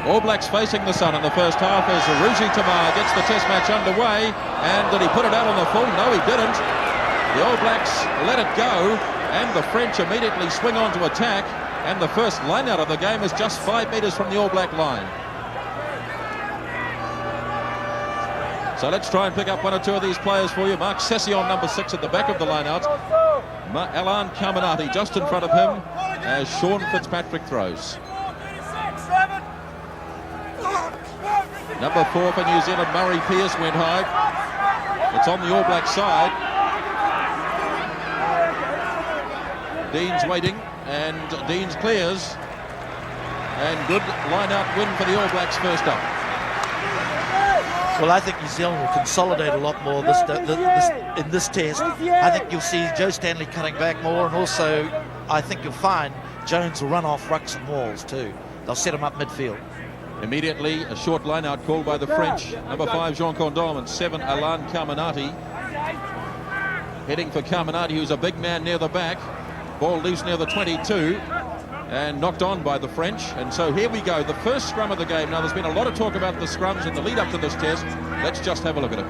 All Blacks facing the sun in the first half as Ruji Tamar gets the test match underway. And did he put it out on the full? No, he didn't. The All Blacks let it go, and the French immediately swing on to attack. And the first line out of the game is just 5 metres from the All Black line. So let's try and pick up one or two of these players for you. Mark Cesion, number 6, at the back of the line out. Alan Caminati just in front of him as Sean Fitzpatrick throws. Number 4 for New Zealand, Murray Pearce, went high. It's on the All Black side. Deans waiting, and Deans clears. And good line-out win for the All Blacks first up. Well, I think New Zealand will consolidate a lot more in this test. I think you'll see Joe Stanley cutting back more, and also I think you'll find Jones will run off rucks and walls too. They'll set him up midfield. Immediately, a short line-out called by the French. Number 5, Jean Condom, and 7, Alain Caminati. Heading for Caminati, who's a big man near the back. Ball loose near the 22 and knocked on by the French. And so here we go, the first scrum of the game. Now, there's been a lot of talk about the scrums in the lead-up to this test. Let's just have a look at it.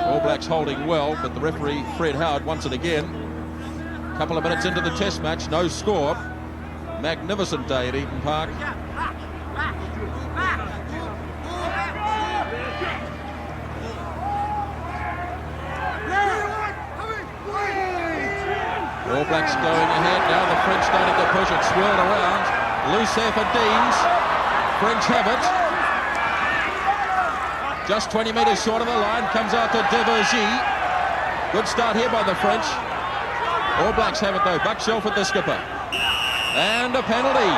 All Blacks holding well, but the referee, Fred Howard, wants it again. A couple of minutes into the test match, no score. Magnificent day at Eden Park. All Blacks going ahead now. The French starting to push it, swirled around. Loose there for Deans. French have it. Just 20 metres short of the line. Comes out to Devergy. Good start here by the French. All Blacks have it though. Buck Shelford, the skipper. And a penalty.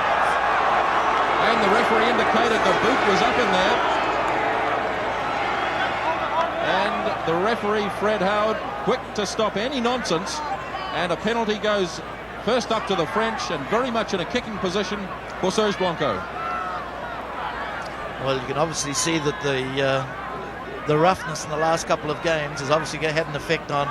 And the referee indicated the boot was up in there. And the referee, Fred Howard, quick to stop any nonsense. And a penalty goes first up to the French, and very much in a kicking position for Serge Blanco. Well, you can obviously see that the roughness in the last couple of games has obviously had an effect on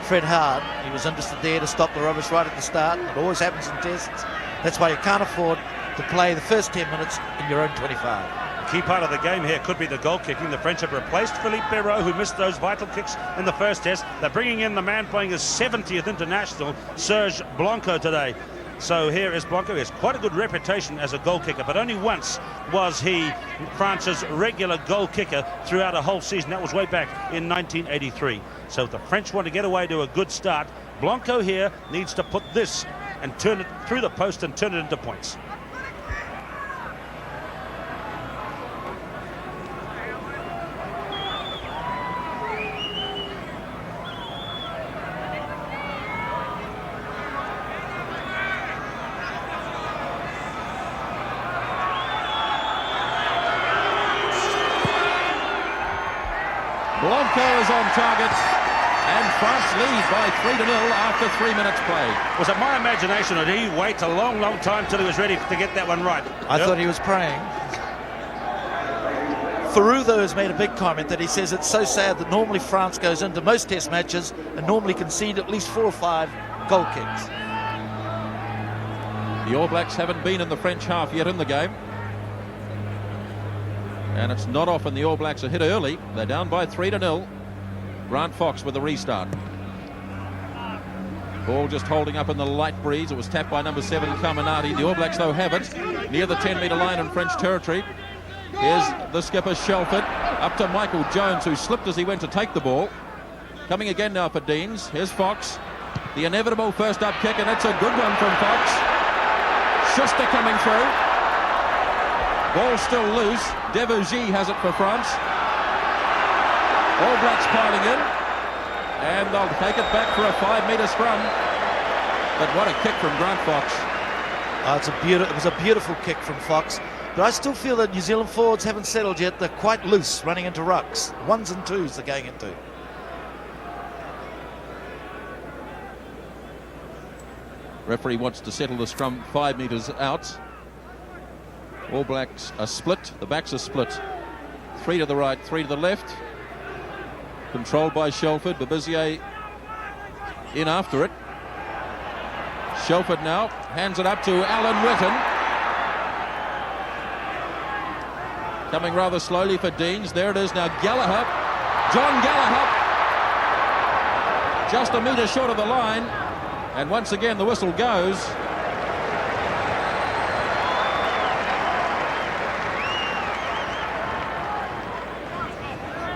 Fred Howard. He was interested there to stop the rubbish right at the start. It always happens in tests. That's why you can't afford to play the first 10 minutes in your own 25. Key part of the game here could be the goal kicking. The French have replaced Philippe Perrault, who missed those vital kicks in the first test. They're bringing in the man playing his 70th international, Serge Blanco, today. So here is Blanco. He has quite a good reputation as a goal kicker, but only once was he France's regular goal kicker throughout a whole season. That was way back in 1983. So if the French want to get away to a good start, Blanco here needs to put this and turn it through the post and turn it into points. Blanco is on target, and France lead by 3-0 after 3 minutes play. Was it my imagination, or did he wait a long, long time till he was ready to get that one right? I thought he was praying. Farudo has made a big comment that he says it's so sad that normally France goes into most test matches and normally concede at least 4 or 5 goal kicks. The All Blacks haven't been in the French half yet in the game. And it's not often the All Blacks are hit early. They're down by 3-0. Grant Fox with the restart. Ball just holding up in the light breeze. It was tapped by number 7, Caminati. The All Blacks, though, have it near the 10-metre line in French territory. Here's the skipper, Shelford, up to Michael Jones, who slipped as he went to take the ball. Coming again now for Deans. Here's Fox. The inevitable first-up kick, and it's a good one from Fox. Schuster coming through. Ball still loose. Devergy has it for France. All Blacks piling in, and they'll take it back for a 5-metre scrum. But what a kick from Grant Fox. It was a beautiful kick from Fox. But I still feel that New Zealand forwards haven't settled yet. They're quite loose, running into rucks. 1s and 2s they're going into. Referee wants to settle the scrum 5 metres out. All Blacks are split. The backs are split. 3 to the right, 3 to the left. Controlled by Shelford. Babizier in after it. Shelford now hands it up to Alan Witten. Coming rather slowly for Deans. There it is now, Gallagher. John Gallagher. Just a metre short of the line. And once again the whistle goes.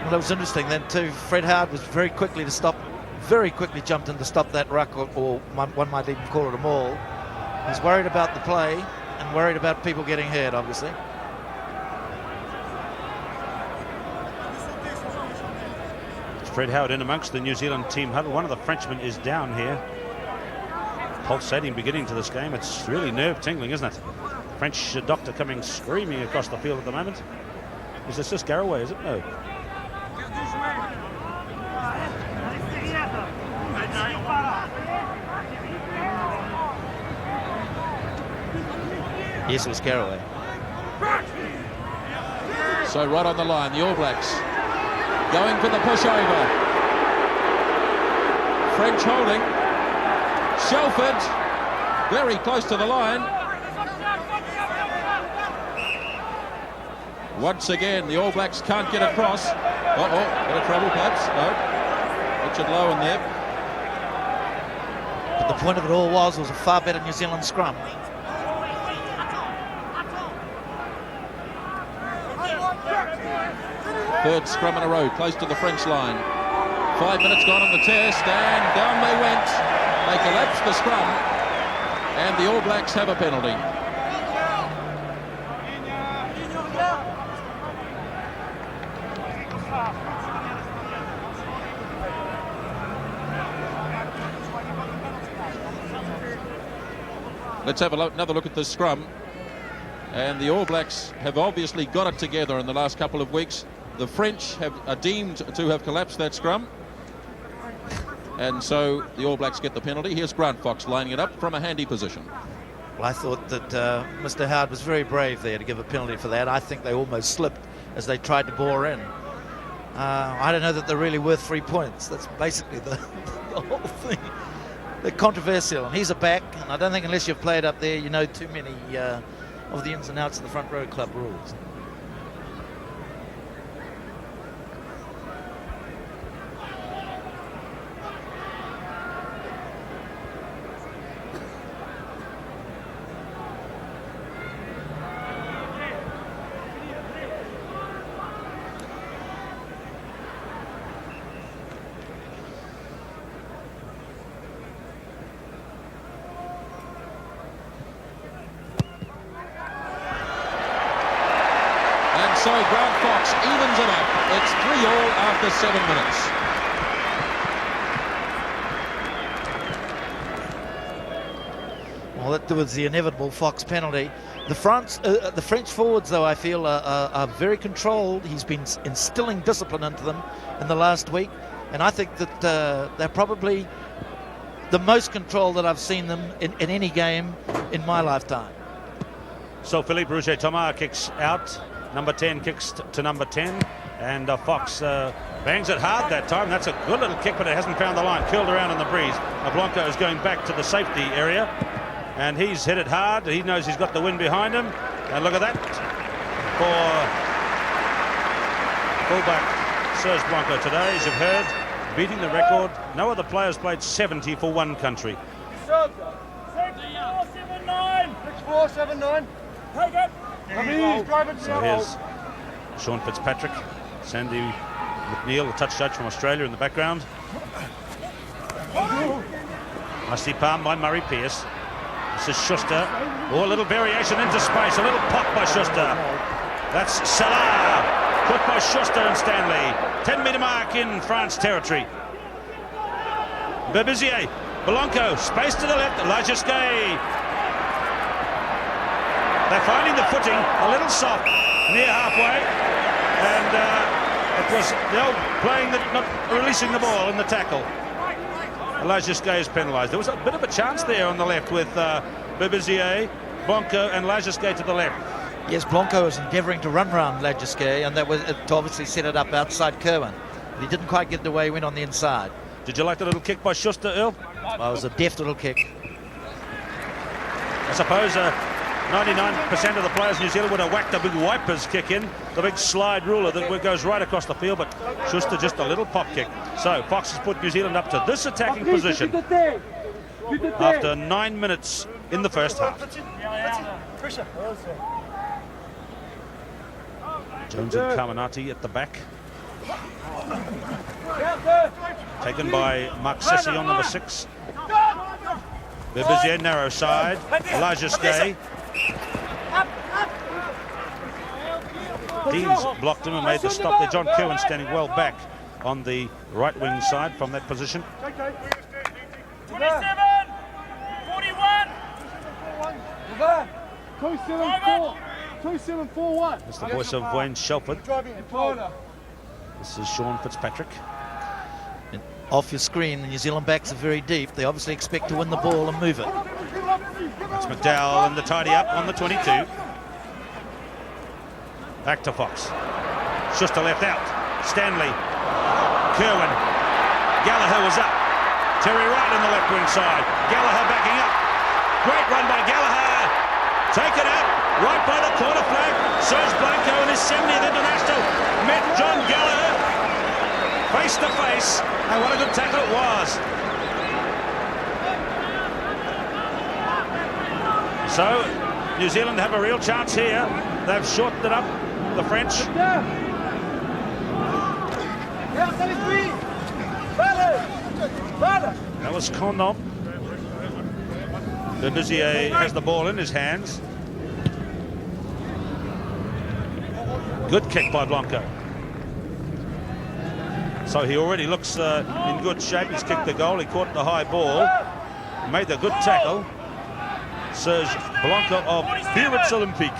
Well, it was interesting then too. Fred Howard was very quickly jumped in to stop that ruck, or one might even call it a maul. He's worried about the play and worried about people getting hurt, obviously. Fred Howard in amongst the New Zealand team huddle. One of the Frenchmen is down here. Pulsating beginning to this game. It's really nerve-tingling, isn't it? French doctor coming screaming across the field at the moment. Is this just Garraway, is it? No. Yes, it was Garraway. So right on the line, the All Blacks going for the pushover. French holding. Shelford very close to the line. Once again, the All Blacks can't get across. Bit of trouble perhaps. No. Richard Lowe in there. But the point of it all was a far better New Zealand scrum. Third scrum in a row, close to the French line. 5 minutes gone on the test, and down they went. They collapsed the scrum, and the All Blacks have a penalty. Let's have another look at the scrum. And the All Blacks have obviously got it together in the last couple of weeks. The French are deemed to have collapsed that scrum. And so the All Blacks get the penalty. Here's Grant Fox lining it up from a handy position. Well, I thought that Mr. Howard was very brave there to give a penalty for that. I think they almost slipped as they tried to bore in. I don't know that they're really worth 3 points. That's basically the whole thing. They're controversial, and he's a back, and I don't think unless you've played up there you know too many of the ins and outs of the front row club rules. So Grant Fox evens it up. It's 3-3 after 7 minutes. Well, that was the inevitable Fox penalty. The French forwards, though, I feel are very controlled. He's been instilling discipline into them in the last week, and I think that they're probably the most controlled that I've seen them in any game in my lifetime. So Philippe Rouget-Thomas kicks out. Number 10 kicks to number 10, and Fox bangs it hard that time. That's a good little kick, but it hasn't found the line. Curled around in the breeze. Blanco is going back to the safety area, and he's hit it hard. He knows he's got the wind behind him, and look at that for fullback Serge Blanco today, as you've heard, beating the record. No other players played 70 for one country. 6-4-7-9. Take it. So here's Sean Fitzpatrick, Sandy McNeil, the touch judge from Australia in the background. Nicely palmed by Murray Pearce. This is Schuster. Oh, a little variation into space, a little pop by Schuster. That's Salah, caught by Schuster and Stanley. 10-metre mark in France territory. Berbizier, Blanco, space to the left, Elijah Skye. They're finding the footing a little soft near halfway, and it was the old playing, not releasing the ball in the tackle. Elijah Skye is penalised. There was a bit of a chance there on the left with Berbizier, Blanco, and Elijah Skye to the left. Yes, Blanco was endeavouring to run round Elijah Skye, and that was to obviously set it up outside Kerwin. But he didn't quite get the way he went on the inside. Did you like the little kick by Schuster, Earl? Well, it was a deft little kick. I suppose 99% of the players in New Zealand would have whacked a big wipers kick in, the big slide ruler that goes right across the field, but Schuster just a little pop kick. So Fox has put New Zealand up to this attacking position after 9 minutes in the first half. Jones and Kamanati at the back. Taken by Mark Cesion, number 6. Bebizier, narrow side. Elijah Skay. Deans blocked him and made the stop there. John Kerwin standing well back on the right wing side from that position. 27, 41. 2741. That's the voice of Wayne Shelford. This is Sean Fitzpatrick. And off your screen, the New Zealand backs are very deep. They obviously expect to win the ball and move it. That's McDowell and the tidy up on the 22. Back to Fox. Schuster left out. Stanley. Kerwin. Gallagher was up. Terry Wright on the left wing side. Gallagher backing up. Great run by Gallagher. Taken out. Right by the corner flag. Serge Blanco in his 70th international met John Gallagher face to face. And what a good tackle it was. So New Zealand have a real chance here. They've shortened it up, the French. That was Condom. Bebizier has the ball in his hands. Good kick by Blanco. So he already looks in good shape. He's kicked the goal. He caught the high ball. Made the good tackle. Serge Blanco of Biarritz Olympique.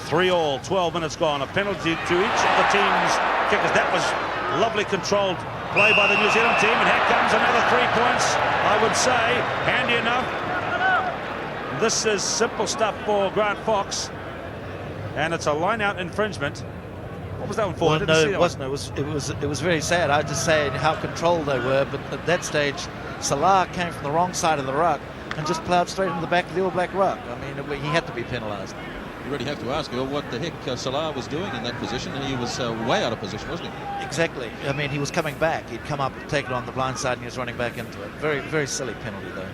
3-3, 12 minutes gone. A penalty to each of the team's kickers. That was lovely controlled play by the New Zealand team. And here comes another 3 points, I would say. Handy enough. This is simple stuff for Grant Fox. And it's a line-out infringement. What was that one for? Well, no, it wasn't. It was very sad. I just say how controlled they were, but at that stage, Salah came from the wrong side of the ruck and just ploughed straight into the back of the All Black ruck. I mean, he had to be penalised. You really have to ask, well, what the heck Salah was doing in that position. He was way out of position, wasn't he? Exactly. I mean, he was coming back. He'd come up, take it on the blind side, and he was running back into it. Very, very silly penalty, though.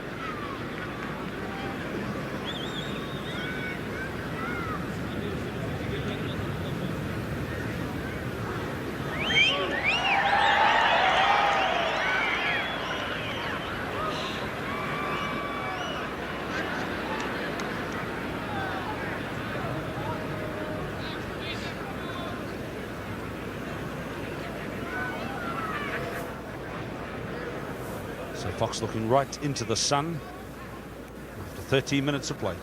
So Fox looking right into the sun after 13 minutes of play.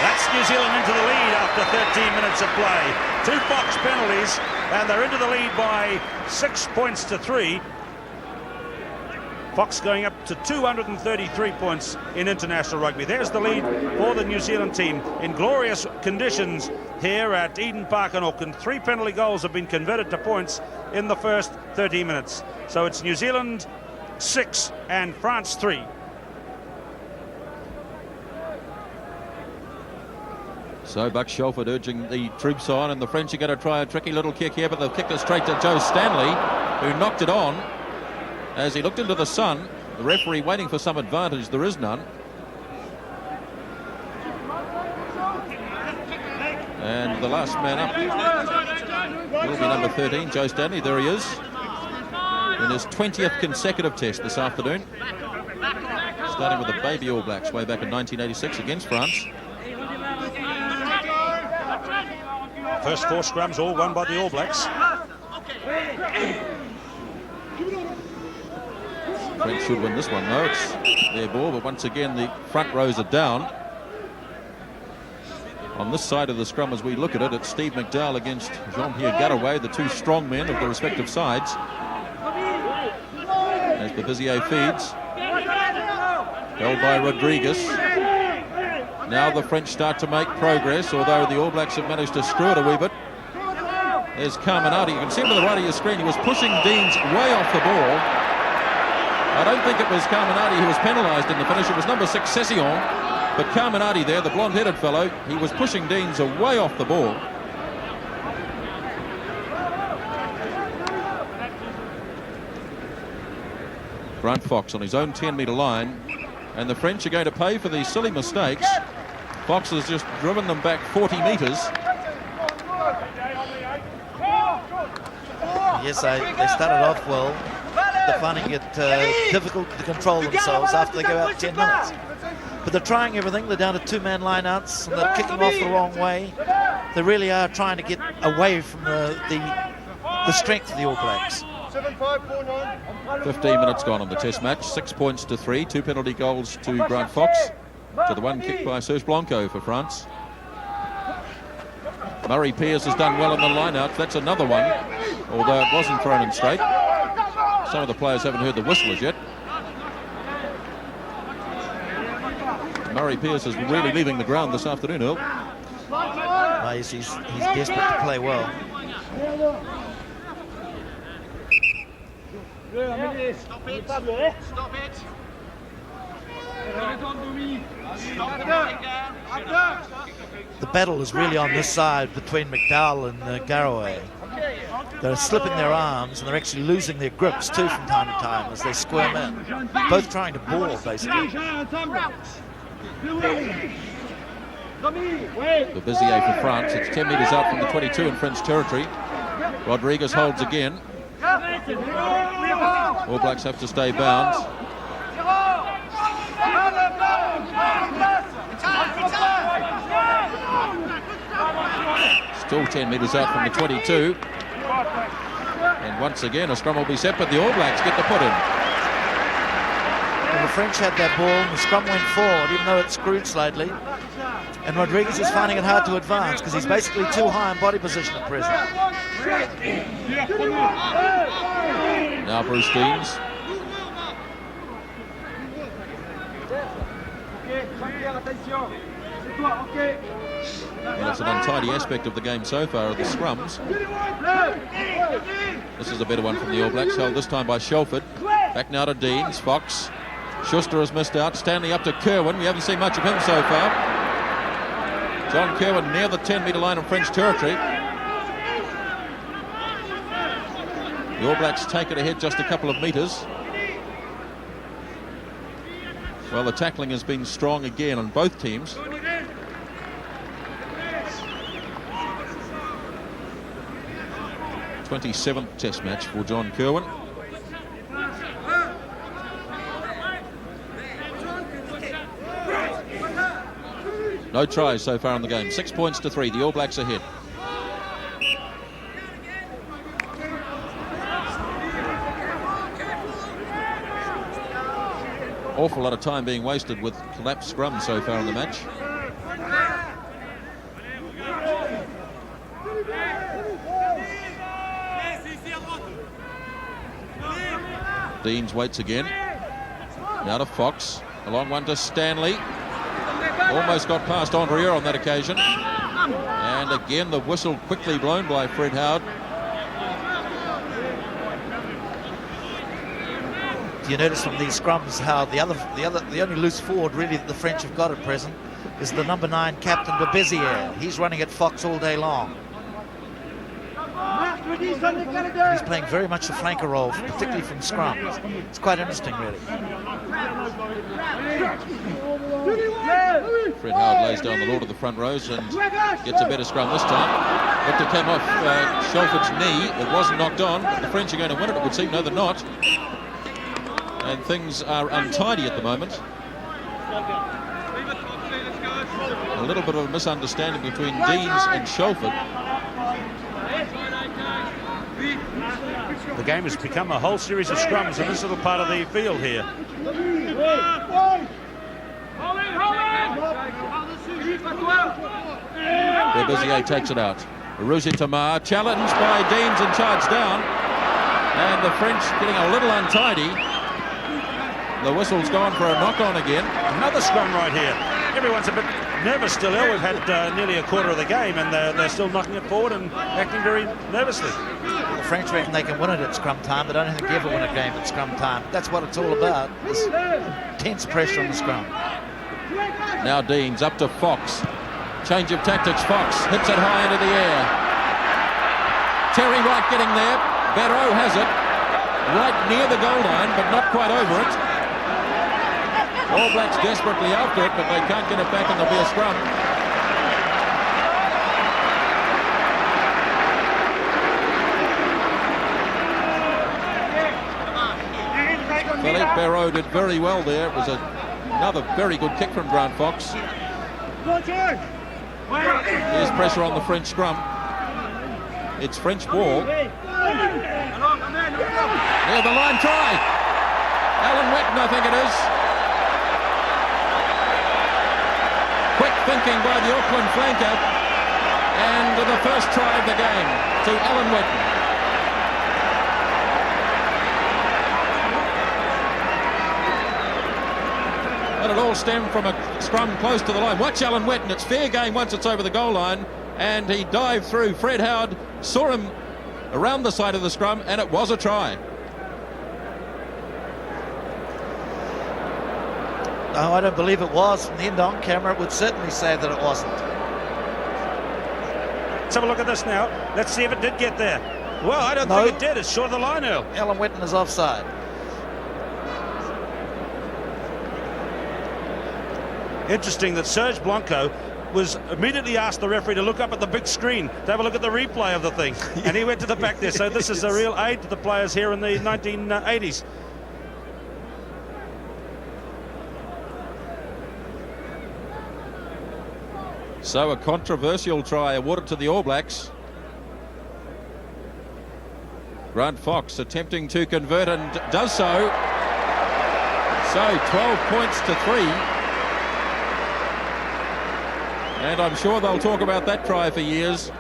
That's New Zealand into the lead after 13 minutes of play. 2 Fox penalties, and they're into the lead by 6 points to 3. Fox going up to 233 points in international rugby. There's the lead for the New Zealand team in glorious conditions here at Eden Park in Auckland. 3 penalty goals have been converted to points in the first 30 minutes. So it's New Zealand 6 and France 3. So Buck Shelford urging the troops on, and the French are going to try a tricky little kick here, but they've kicked it straight to Joe Stanley, who knocked it on. As he looked into the sun, the referee waiting for some advantage. There is none. And the last man up will be number 13, Joe Stanley. There he is in his 20th consecutive test this afternoon, starting with the baby All Blacks way back in 1986 against France. First 4 scrums all won by the All Blacks. French should win this one, though. It's their ball, but once again the front rows are down. On this side of the scrum, as we look at it, it's Steve McDowell against Jean-Pierre Garaway, the 2 strong men of the respective sides. As Bebizier feeds. Held by Rodriguez. Now the French start to make progress, although the All Blacks have managed to screw it a wee bit. There's Carminati. You can see him to the right of your screen. He was pushing Deans way off the ball. I don't think it was Carminati who was penalised in the finish. It was number 6, Cesion. But Carminati there, the blonde-headed fellow, he was pushing Deans away off the ball. Grant Fox on his own 10-metre line, and the French are going to pay for these silly mistakes. Fox has just driven them back 40 metres. Yes, they started off well. They're finding it difficult to control themselves after they go out 10 minutes. But they're trying everything. They're down to 2-man line-outs, and they're kicking off the wrong way. They really are trying to get away from the strength of the All Blacks. 15 minutes gone on the test match. 6 points to 3. 2 penalty goals to Grant Fox, to the one kicked by Serge Blanco for France. Murray Pearce has done well in the line-out. That's another one, although it wasn't thrown in straight. Some of the players haven't heard the whistle as yet. Murray Pearce is really leaving the ground this afternoon, Earl. He's desperate to play well. Stop it. Stop it. The battle is really on this side between McDowell and Garraway. They're slipping their arms, and they're actually losing their grips too from time to time as they squirm in. Both trying to ball, basically. The Bizier for France. It's 10 metres out from the 22 in French territory. Rodriguez holds again. All Blacks have to stay bound. Still 10 metres out from the 22. And once again, a scrum will be set, but the All Blacks get the put in. Well, the French had that ball, and the scrum went forward, even though it screwed slightly. And Rodriguez is finding it hard to advance because he's basically too high in body position at present. Now Bruce Deans. Well, it's an untidy aspect of the game so far, of the scrums. This is a better one from the All Blacks, held this time by Shelford. Back now to Deans. Fox. Schuster has missed out. Stanley up to Kerwin. We haven't seen much of him so far. John Kerwin near the 10-metre line in French territory. The All Blacks take it ahead just a couple of metres. Well, the tackling has been strong again on both teams. The 27th test match for John Kerwin. No tries so far in the game. 6 points to 3. The All Blacks ahead. Awful lot of time being wasted with collapsed scrum so far in the match. Deans waits again. Now to Fox. A long one to Stanley. Almost got past Andrieux on that occasion. And again the whistle quickly blown by Fred Howard. Do you notice from these scrums how the only loose forward really that the French have got at present is the number 9 captain de Bizier. He's running at Fox all day long. He's playing very much the flanker role, particularly from scrums. It's quite interesting, really. Fred Howard lays down the law to the front rows and gets a better scrum this time. Looked to come off Shelford's knee. It wasn't knocked on, but the French are going to win it, it would seem. No, they're not. And things are untidy at the moment. A little bit of a misunderstanding between Deans and Shelford. The game has become a whole series of scrums in this little part of the field here. Bizier takes it out. Ruzi Tamar challenged by Deans and charged down. And the French getting a little untidy. The whistle's gone for a knock-on again. Another scrum right here. Everyone's a bit nervous still, Earl. We've had nearly a quarter of the game, and they're still knocking it forward and acting very nervously. The French reckon they can win it at scrum time, but I don't think they ever win a game at scrum time. That's what it's all about, this intense pressure on the scrum. Now Deans up to Fox. Change of tactics. Fox hits it high into the air. Terry Wright getting there. Barrow has it. Right near the goal line, but not quite over it. All Blacks desperately after it, but they can't get it back, and there'll be a scrum. Philippe Barrow did very well there. It was another very good kick from Grant Fox. There's pressure on the French scrum. It's French ball. Near the line try. Alan Wetton, I think it is. Quick thinking by the Auckland flanker. And the first try of the game to Alan Wetton. And it all stemmed from a scrum close to the line. Watch Alan Wetton. It's fair game once it's over the goal line. And he dived through. Fred Howard saw him around the side of the scrum, and it was a try. No, I don't believe it was. From the end on camera, it would certainly say that it wasn't. Let's have a look at this now. Let's see if it did get there. Well, I don't think it did. It's short of the line, Earl. Alan Wetton is offside. Interesting that Serge Blanco was immediately asked the referee to look up at the big screen to have a look at the replay of the thing. And he went to the back there. So this is a real aid to the players here in the 1980s. So a controversial try awarded to the All Blacks. Grant Fox attempting to convert and does so. So 12 points to 3. And I'm sure they'll talk about that try for years.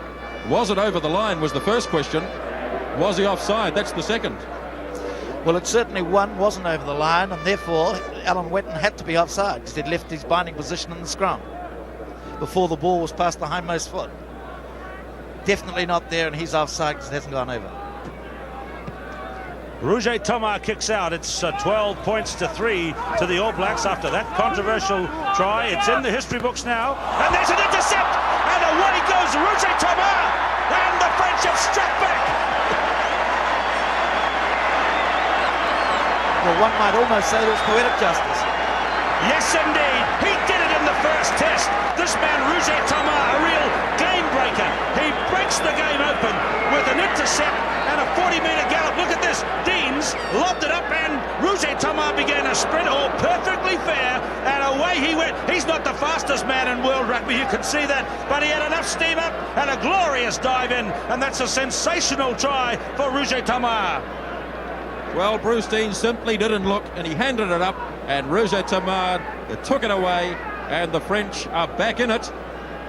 Was it over the line was the first question. Was he offside? That's the second. Well, it certainly wasn't over the line, and therefore Alan Wetton had to be offside because he'd left his binding position in the scrum before the ball was past the hindmost foot. Definitely not there, and he's offside because it hasn't gone over. Roger Thomas kicks out. It's 12 points to 3 to the All Blacks after that controversial try. It's in the history books now. And there's an intercept! And away goes Roger Thomas! And the French have struck back! Well, one might almost say there's poetic justice. Yes, indeed. He did it in the first test. This man, Roger Thomas, a real game breaker. He breaks the game open with an intercept and a 40-metre gallop. Look at this. Deans lobbed it up, and Roger Thomas began a sprint, all perfectly fair, and away he went. He's not the fastest man in world rugby, you can see that, but he had enough steam up and a glorious dive in, and that's a sensational try for Roger Thomas. Well, Bruce Deans simply didn't look, and he handed it up, and Roger Thomas took it away, and the French are back in it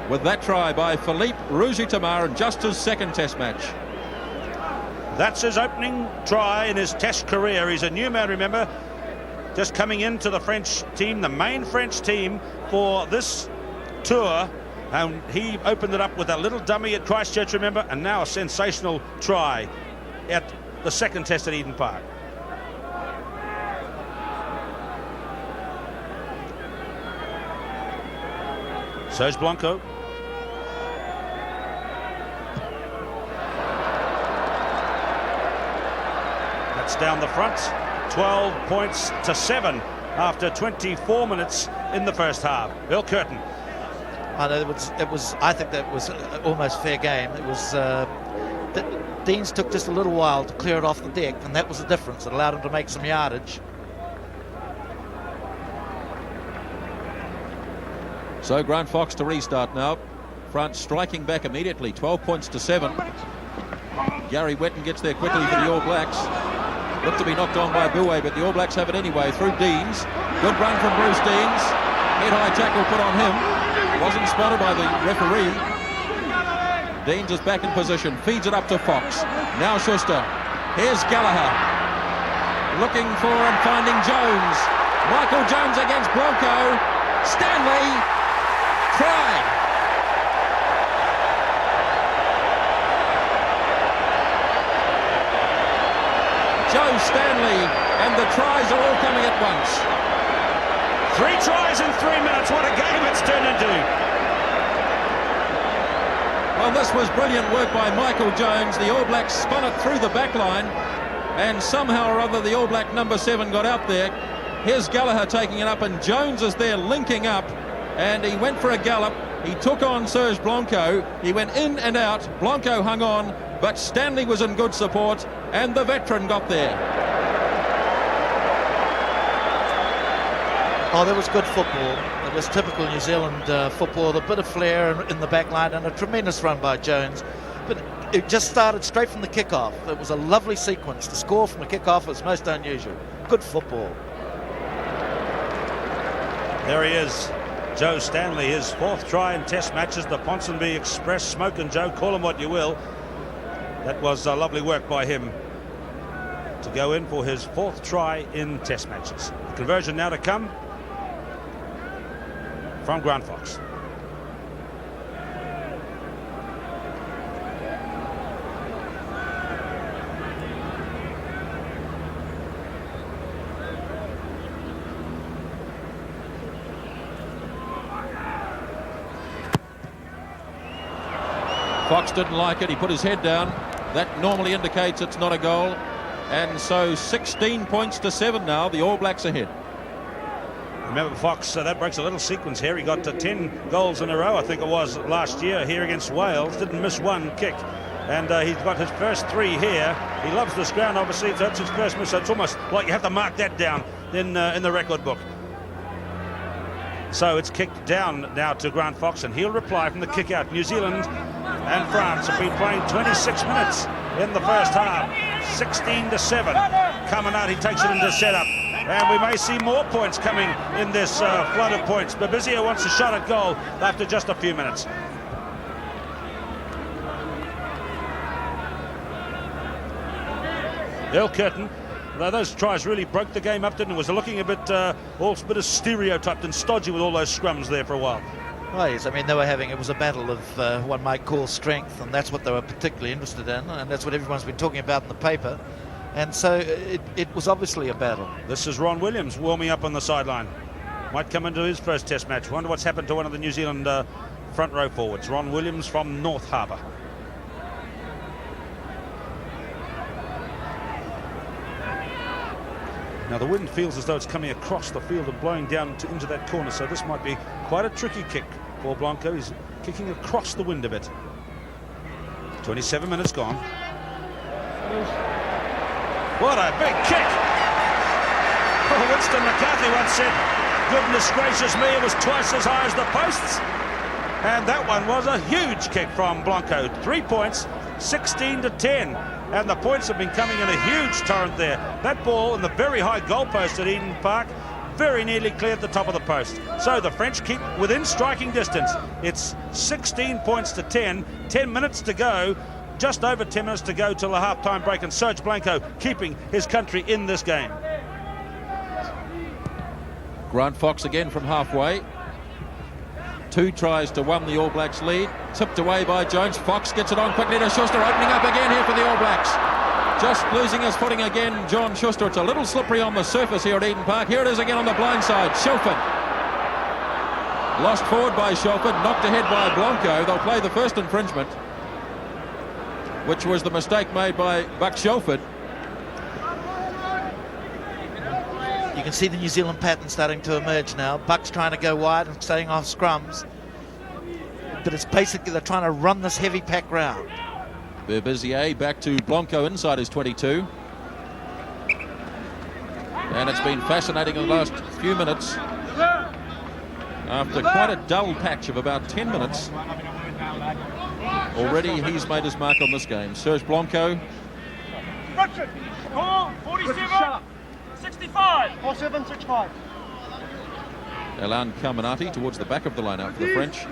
with that try by Philippe Roger Thomas in just his second test match. That's his opening try in his test career. He's a new man, remember, just coming into the French team, the main French team for this tour, and he opened it up with a little dummy at Christchurch, remember, and now a sensational try at the second test at Eden Park. Serge Blanco. That's down the front. 12 points to 7 after 24 minutes in the first half. Bill Curtin. I think that was almost fair game. It was Deans took just a little while to clear it off the deck, and that was the difference. It allowed him to make some yardage. So Grant Fox to restart now. France striking back immediately, 12 points to 7. Gary Wetton gets there quickly for the All Blacks. Looked to be knocked on by Bouet, but the All Blacks have it anyway through Deans. Good run from Bruce Deans. Head-high tackle put on him. Wasn't spotted by the referee. Deans is back in position, feeds it up to Fox. Now Schuster. Here's Gallagher. Looking for and finding Jones. Michael Jones against Blanco. Stanley try. Joe Stanley, and the tries are all coming at once. 3 tries in 3 minutes. What a game it's turned into. Well, this was brilliant work by Michael Jones. The All Blacks spun it through the back line, and somehow or other the All Black number 7 got out there. Here's Gallagher taking it up, and Jones is there linking up, and he went for a gallop. He took on Serge Blanco. He went in and out. Blanco hung on, but Stanley was in good support, and the veteran got there. Oh, that was good football. It was typical New Zealand football, a bit of flair in the back line and a tremendous run by Jones. But it just started straight from the kick-off. It was a lovely sequence. To score from a kick-off was most unusual. Good football. There he is, Joe Stanley, his 4th try in Test matches. The Ponsonby Express, Smoke and Joe, call him what you will. That was lovely work by him to go in for his 4th try in Test matches. The conversion now to come from Grant Fox. Fox didn't like it. He put his head down. That normally indicates it's not a goal. And so 16 points to 7 now. The All Blacks ahead. Remember, Fox, that breaks a little sequence here. He got to 10 goals in a row, I think it was, last year here against Wales. Didn't miss one kick. And he's got his first 3 here. He loves this ground, obviously. So that's his first miss. So it's almost like you have to mark that down in the record book. So it's kicked down now to Grant Fox, and he'll reply from the kick out. New Zealand and France have been playing 26 minutes in the first half. 16-7. Coming out, he takes it into setup. And we may see more points coming in this flood of points. Babizio wants a shot at goal after just a few minutes. Earl Curtin, those tries really broke the game up, didn't it? It was looking a bit of stereotyped and stodgy with all those scrums there for a while. Oh, yes, I mean, it was a battle of one might call strength, and that's what they were particularly interested in, and that's what everyone's been talking about in the paper. And so it was obviously a battle. This is Ron Williams warming up on the sideline. Might come into his first Test match. Wonder what's happened to one of the New Zealand front row forwards. Ron Williams from North Harbour. Now the wind feels as though it's coming across the field and blowing down into that corner, so this might be quite a tricky kick for Blanco. He's kicking across the wind a bit. 27 minutes gone. What a big kick! Oh, Winston McCarthy once said, goodness gracious me, it was twice as high as the posts. And that one was a huge kick from Blanco. 3 points, 16-10. And the points have been coming in a huge torrent there. That ball in the very high goalpost at Eden Park very nearly cleared the top of the post. So the French keep within striking distance. It's 16 points to 10. 10 minutes to go. Just over 10 minutes to go till the half-time break, and Serge Blanco keeping his country in this game. Grant Fox again from halfway. 2 tries to 1, the All Blacks lead. Tipped away by Jones. Fox gets it on quickly to Schuster, opening up again here for the All Blacks. Just losing his footing again, John Schuster. It's a little slippery on the surface here at Eden Park. Here it is again on the blind side. Shelford. Lost forward by Shelford, knocked ahead by Blanco. They'll play the first infringement, which was the mistake made by Buck Shelford. You can see the New Zealand pattern starting to emerge now. Buck's trying to go wide and staying off scrums. But it's basically they're trying to run this heavy pack round. Berbizier back to Blanco inside his 22. And it's been fascinating in the last few minutes. After quite a dull patch of about 10 minutes, already he's made his mark on this game. Serge Blanco. Score 47, 65. 47, 65. Alain Carminati towards the back of the line out for the French.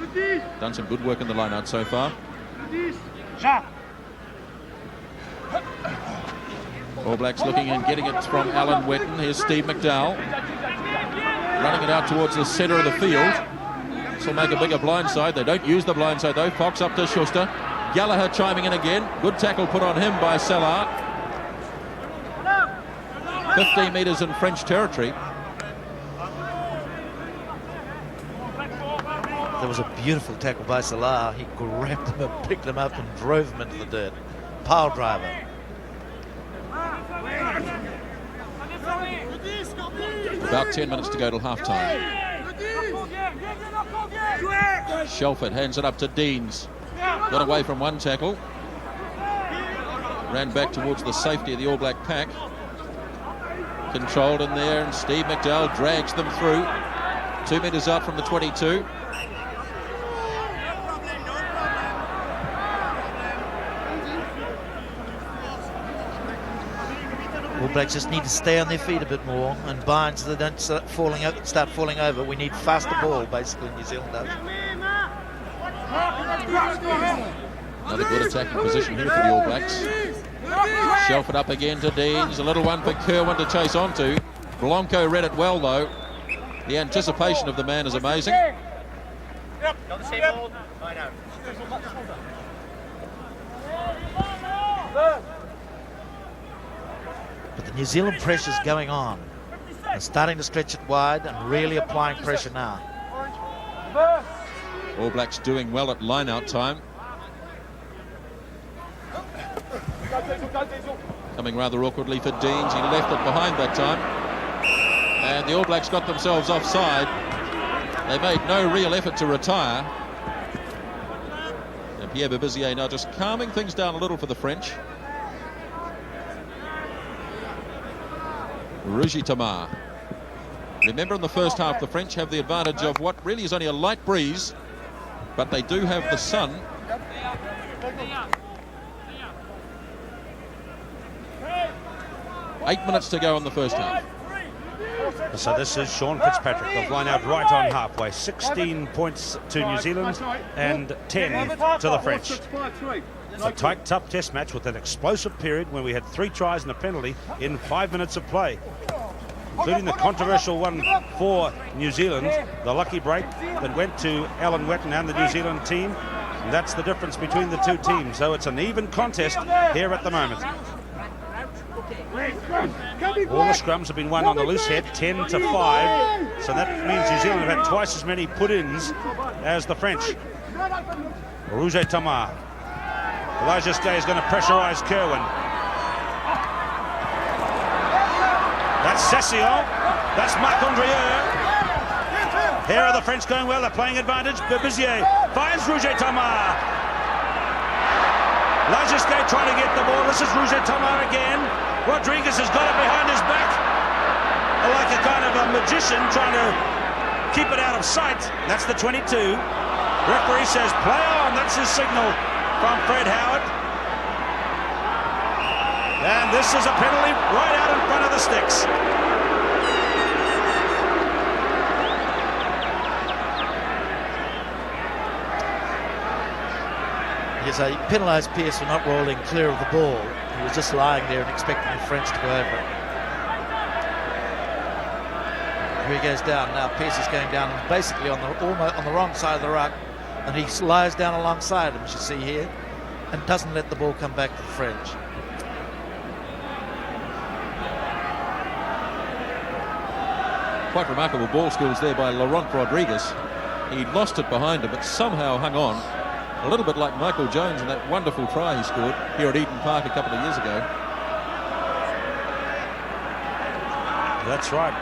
Done some good work in the line out so far. All Blacks looking and getting it from Alan Wetton. Here's Steve McDowell. Running it out towards the centre of the field. Blacks will make a bigger blindside. They don't use the blindside though. Fox up to Schuster. Gallagher chiming in again. Good tackle put on him by Salah. 15 metres in French territory. There was a beautiful tackle by Salah. He grabbed him and picked him up and drove him into the dirt. Pile driver. About 10 minutes to go till half-time. Shelford hands it up to Deans. Got away from one tackle. Ran back towards the safety of the All Black pack. Controlled in there, and Steve McDowell drags them through. 2 metres out from the 22. All Blacks just need to stay on their feet a bit more and bind so they don't start falling over. We need faster ball, basically, New Zealand does. Another good attacking position here for the All Blacks. Shelford up again to Deans. A little one for Kerwin to chase onto. Blanco read it well, though. The anticipation of the man is amazing. But the New Zealand pressure's going on. They're starting to stretch it wide and really applying pressure now. All Blacks doing well at line-out time. Coming rather awkwardly for Deans. He left it behind that time. And the All Blacks got themselves offside. They made no real effort to retire. And Pierre Berbizier now just calming things down a little for the French. Rugby Tamar. Remember, in the first half, the French have the advantage of what really is only a light breeze, but they do have the sun. Eight minutes to go in the first half. So this is Sean Fitzpatrick. They've lined out right on halfway. 16 points to New Zealand and 10 to the French. A tight, tough test match with an explosive period when we had 3 tries and a penalty in 5 minutes of play, including the controversial one for New Zealand, the lucky break that went to Alan Wetton and the New Zealand team. And that's the difference between the two teams. So it's an even contest here at the moment. All the scrums have been won on the loose head, 10-5. So that means New Zealand have had twice as many put-ins as the French. Rouge Tamar. Elijah Stay is going to pressurise Kerwin. That's Cesion. That's Marc-Andrieu. Here are the French going well. They're playing advantage. Berbizier finds Rouge Tamar. Elijah Stay trying to get the ball. This is Rouge Tamar again. Rodriguez has got it behind his back, like a kind of a magician trying to keep it out of sight. That's the 22. Referee says play on. That's his signal from Fred Howard. And this is a penalty right out in front of the sticks. Yes, he penalised Pearce for not rolling clear of the ball. He was just lying there and expecting the French to go over it. Here he goes down now. Pearce is going down basically on the wrong side of the ruck, and he lies down alongside him, as you see here, and doesn't let the ball come back to the French. Quite remarkable ball skills there by Laurent Rodriguez. He lost it behind him, but somehow hung on. A little bit like Michael Jones in that wonderful try he scored here at Eden Park a couple of years ago. That's right.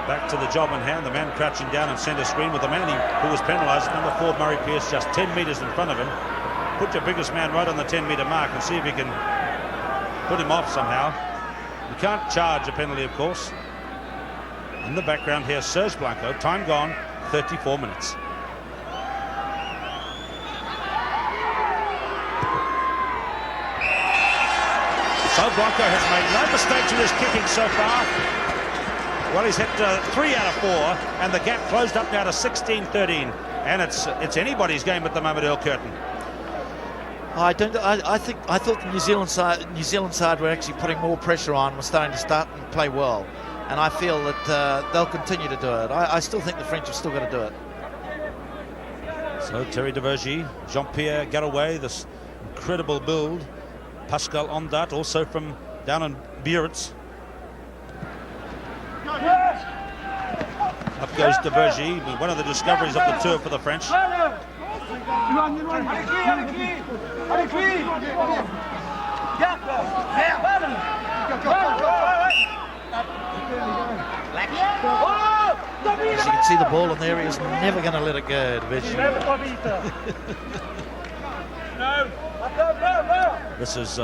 Back to the job in hand. The man crouching down in centre screen with the man who was penalised, number 4, Murray Pearce, just 10 metres in front of him. Put your biggest man right on the 10-metre mark and see if you can put him off somehow. You can't charge a penalty, of course. In the background here, Serge Blanco. Time gone, 34 minutes. So Blanco has made no mistakes in his kicking so far. Well, he's hit 3 out of 4, and the gap closed up now to 16-13. And it's anybody's game at the moment, Earl Curtin. I thought the New Zealand side were actually putting more pressure on, were starting to start and play well, and I feel that they'll continue to do it. I still think the French have still got to do it. So Terry de Vergy, Jean-Pierre Garaway, this incredible build. Pascal Ondat, also from down in Biarritz. Up goes de Vergy, one of the discoveries of the tour for the French. As you can see, the ball in there, he's never going to let it go, de Vergy. This is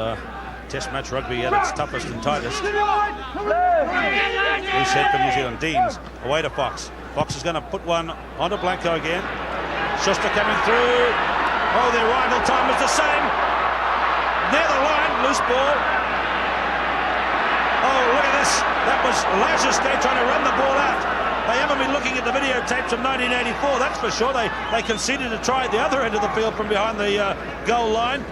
Test match rugby at its toughest and tightest. Reset for New Zealand. Deans away to Fox. Fox is going to put one onto Blanco again. Schuster coming through. Oh, their arrival time is the same. Near the line, loose ball. Oh, look at this. That was Lajerske trying to run the ball out. They haven't been looking at the videotapes from 1984, that's for sure. They conceded a try at the other end of the field from behind the goal line.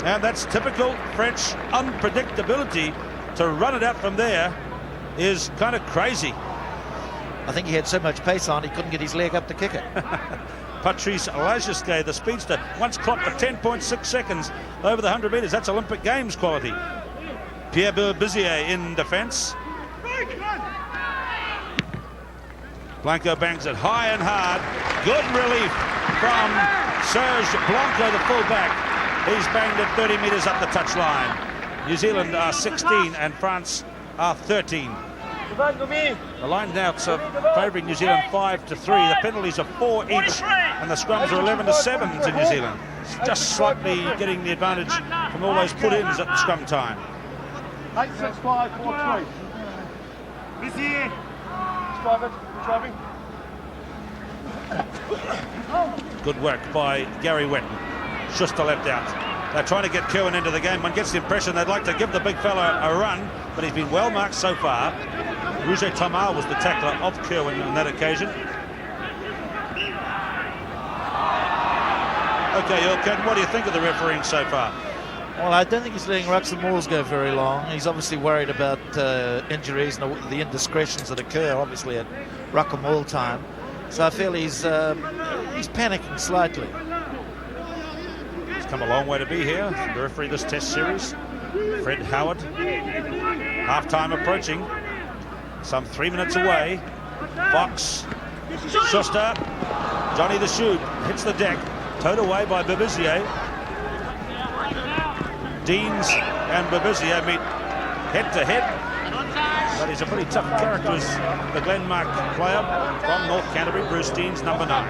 And that's typical French unpredictability. To run it out from there is kind of crazy. I think he had so much pace on, he couldn't get his leg up to kick it. Patrice Lajerske, the speedster, once clocked for 10.6 seconds over the 100 metres. That's Olympic Games quality. Pierre Bizier in defence. Blanco bangs it high and hard. Good relief from Serge Blanco, the fullback. He's banged it 30 metres up the touchline. New Zealand are 16 and France are 13. The line now favouring New Zealand 5-3. The penalties are 4 each, and the scrums are 11-7 to New Zealand. Just slightly getting the advantage from all those put-ins at the scrum time. 8-6-5-4-3. Good work by Gary Wetton. Schuster left out. They're trying to get Kerwin into the game. One gets the impression they'd like to give the big fella a run, but he's been well marked so far. Roger Tamar was the tackler of Kerwin on that occasion. Okay, Ilken, what do you think of the refereeing so far? Well, I don't think he's letting rucks and mauls go very long. He's obviously worried about injuries and the indiscretions that occur, obviously, at ruck and maul time. So I feel he's panicking slightly. He's come a long way to be here. The referee this test series, Fred Howard. Half-time approaching. Some 3 minutes away. Fox, Schuster, Johnny the Shoe hits the deck. Towed away by Babizier. Deans and Babizier meet head-to-head. But he's a pretty tough character, as the Glenmark player from North Canterbury, Bruce Deans, number 9.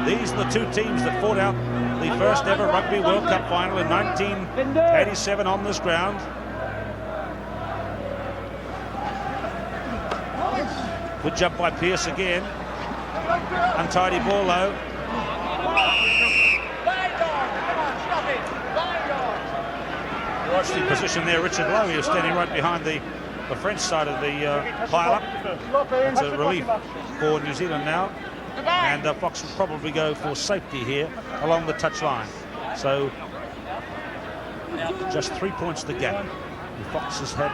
These are the two teams that fought out the first ever Rugby World Cup final in 1987 on this ground. Good jump by Pearce again. Untidy ball low. Watch the position there, Richard Lowe. He was standing right behind the French side of the pile-up. It's a relief for New Zealand now. And Fox will probably go for safety here along the touchline. So just 3 points to the gap. And Fox has had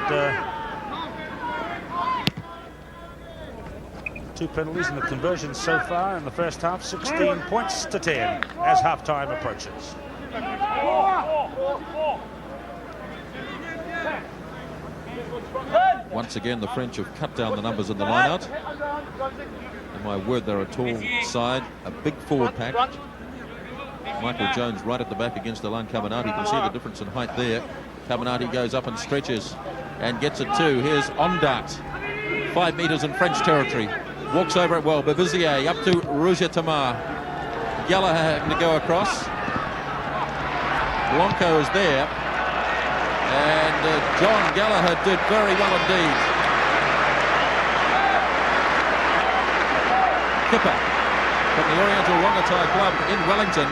2 penalties and the conversions so far in the first half. 16 points to 10 as half-time approaches. Once again, the French have cut down the numbers in the line-out. And my word, they're a tall side, a big forward pack. Michael Jones right at the back against Alain Caminati. You can see the difference in height there. Caminati goes up and stretches and gets it too. Here's Ondat, 5 metres in French territory. Walks over it well. Babizier up to Roger Tamar. Gallagher having to go across. Blanco is there. And John Gallagher did very well indeed. Kipper from the Oriental Whangatai Club in Wellington.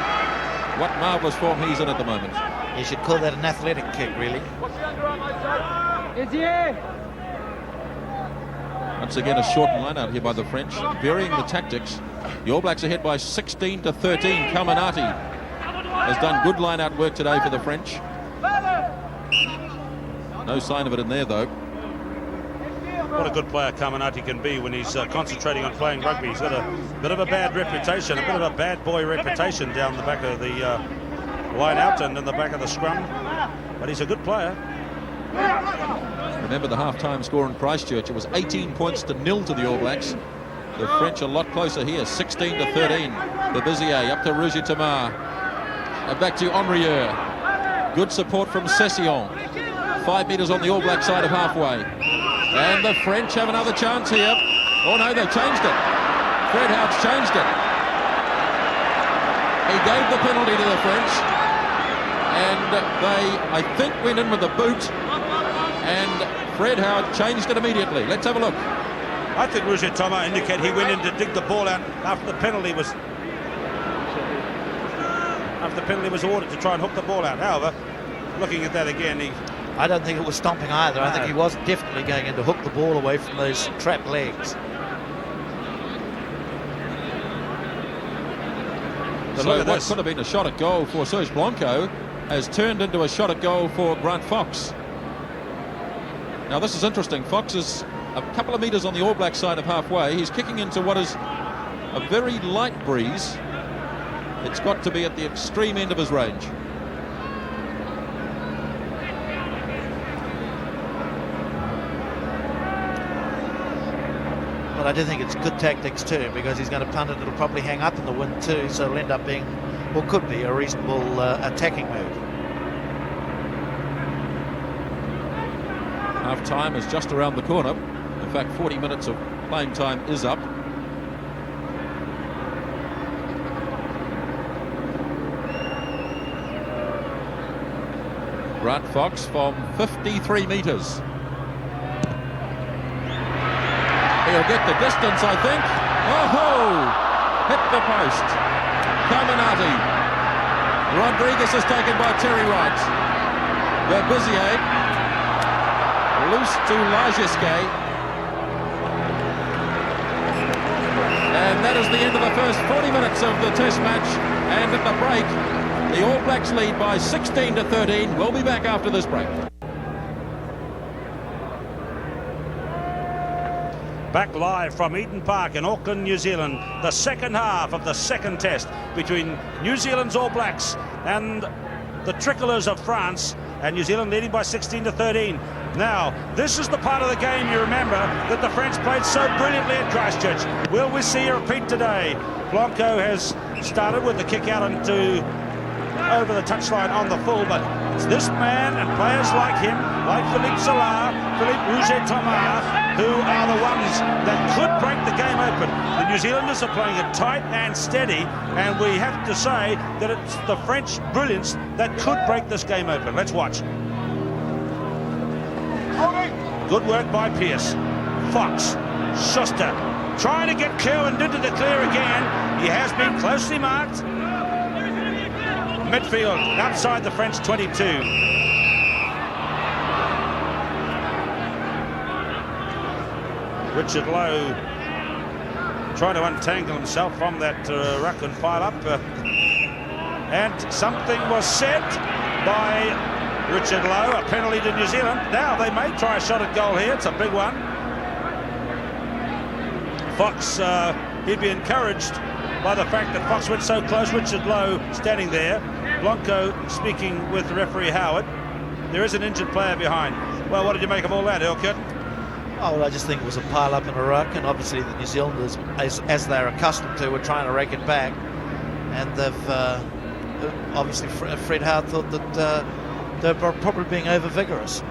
What marvellous form he's in at the moment. You should call that an athletic kick, really. Once again, a shortened line out here by the French, varying the tactics. The All Blacks ahead by 16-13. Caminati has done good line-out work today for the French. No sign of it in there, though. what a good player Caminati can be when he's concentrating on playing rugby. He's got a bit of a bad reputation, a bit of a bad boy reputation down the back of the line out and in the back of the scrum, but he's a good player. Remember the half-time score in Christchurch, it was 18 points to 0 to the All Blacks. The French a lot closer here, 16 to 13. Bebizier up to Rouge Tamar. Back to Henrieux. Good support from Cesion. 5 metres on the All Black side of halfway. And the French have another chance here. Oh no, they've changed it. Fred Howard's changed it. He gave the penalty to the French. And they, I think, went in with the boot. And Fred Howard changed it immediately. Let's have a look. I think Rouge Thomas indicated he went in to dig the ball out after the penalty was ordered to try and hook the ball out. However, looking at that again, I don't think it was stomping either. I think he was definitely going in to hook the ball away from those trapped legs. So what could have been a shot at goal for Serge Blanco has turned into a shot at goal for Grant Fox. Now this is interesting. Fox is a couple of metres on the All Black side of halfway. He's kicking into what is a very light breeze. It's got to be at the extreme end of his range. But I do think it's good tactics too, because he's going to punt it. It'll probably hang up in the wind too, so it'll end up being, or could be, a reasonable attacking move. Half time is just around the corner. In fact, 40 minutes of playing time is up. Grant Fox from 53 metres. He'll get the distance, I think. Oh-ho! Hit the post. Caminati. Rodriguez is taken by Terry Wright. Bebizier. Loose to Lajeske. And that is the end of the first 40 minutes of the test match. And at the break, the All Blacks lead by 16 to 13. We'll be back after this break. Back live from Eden Park in Auckland, New Zealand. The second half of the second test between New Zealand's All Blacks and the Tricolours of France, and New Zealand leading by 16 to 13. Now, this is the part of the game, you remember, that the French played so brilliantly at Christchurch. Will we see a repeat today? Blanco has started with the kick out into over the touchline on the full, but it's this man and players like him, like Philippe Solar, Philippe Rouge Thomas, who are the ones that could break the game open. The New Zealanders are playing it tight and steady, and we have to say that it's the French brilliance that could break this game open. Let's watch. Good work by Pearce. Fox, Schuster, trying to get Kerwin into the clear again. He has been closely marked. Midfield, outside the French 22. Richard Lowe trying to untangle himself from that ruck and pile up. And something was said by Richard Lowe, a penalty to New Zealand. Now they may try a shot at goal here. It's a big one. Fox, he'd be encouraged by the fact that Fox went so close. Richard Lowe standing there. Blanco speaking with referee Howard. There is an injured player behind. Well, what did you make of all that, Elkert? Oh, well, I just think it was a pile up in a ruck, and obviously the New Zealanders, as they're accustomed to, were trying to rake it back. And they've obviously Fred Howard thought that they were probably being over vigorous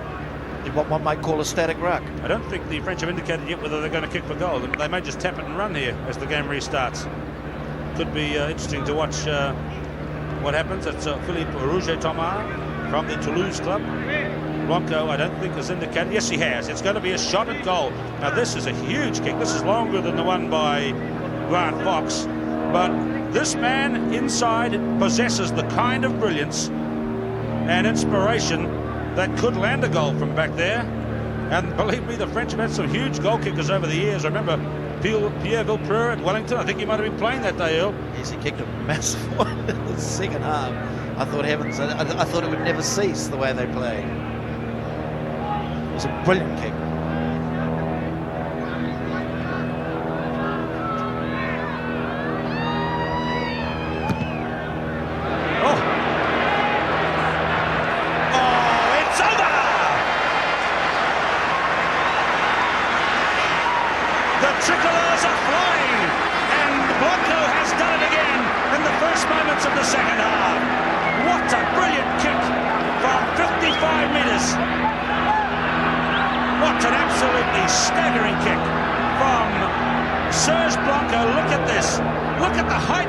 in what one might call a static ruck. I don't think the French have indicated yet whether they're going to kick for goal. They may just tap it and run here as the game restarts. Could be interesting to watch what happens. It's Philippe Rouge Thomas from the Toulouse club. Blanco, I don't think, has indicated. Yes, he has. It's going to be a shot at goal. Now, this is a huge kick. This is longer than the one by Grant Fox. But this man inside possesses the kind of brilliance and inspiration that could land a goal from back there. And believe me, the French have had some huge goal kickers over the years. I remember Pierre Villepreux at Wellington. I think he might have been playing that day, Earl. Yes, he kicked a massive one in the second half. I thought, heavens, I thought it would never cease the way they played. It was a brilliant kick.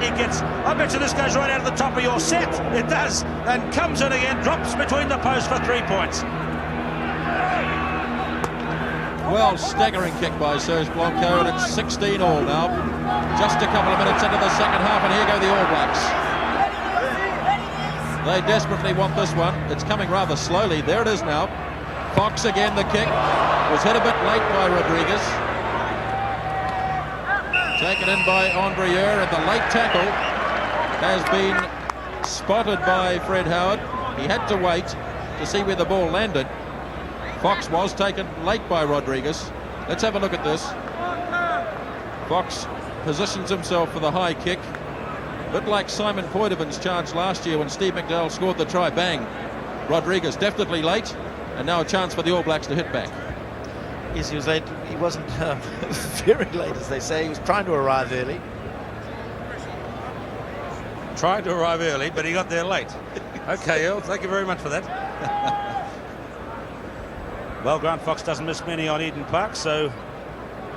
he gets, I bet you this goes right out of the top of your set. It does, and comes in again, drops between the posts for 3 points. Well, staggering kick by Serge Blanco, and it's 16 all now. Just a couple of minutes into the second half, and here go the All Blacks. They desperately want this one. It's coming rather slowly. There it is now. Fox again, the kick. Was hit a bit late by Rodriguez. Taken in by Andrieux, and the late tackle has been spotted by Fred Howard. He had to wait to see where the ball landed. Fox was taken late by Rodriguez. Let's have a look at this. Fox positions himself for the high kick. A bit like Simon Poitevin's charge last year when Steve McDowell scored the try. Bang. Rodriguez definitely late, and now a chance for the All Blacks to hit back. Yes, he was late. He wasn't very late, as they say. He was trying to arrive early. Tried to arrive early, but he got there late. Okay, Earl, thank you very much for that. Well, Grant Fox doesn't miss many on Eden Park, so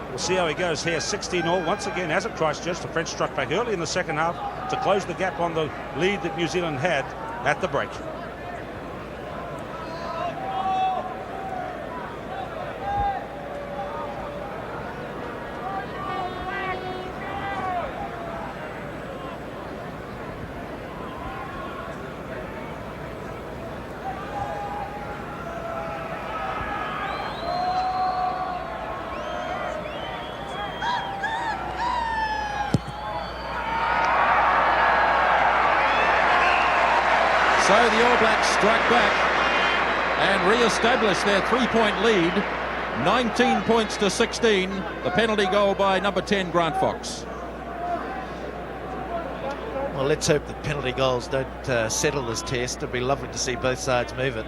we'll see how he goes here. 16 all once again, as at Christchurch. The French struck back early in the second half to close the gap on the lead that New Zealand had at the break. So the All Blacks struck back and re-established their 3-point lead, 19 points to 16. The penalty goal by number 10, Grant Fox. Well, let's hope the penalty goals don't settle this test. It'd be lovely to see both sides move it.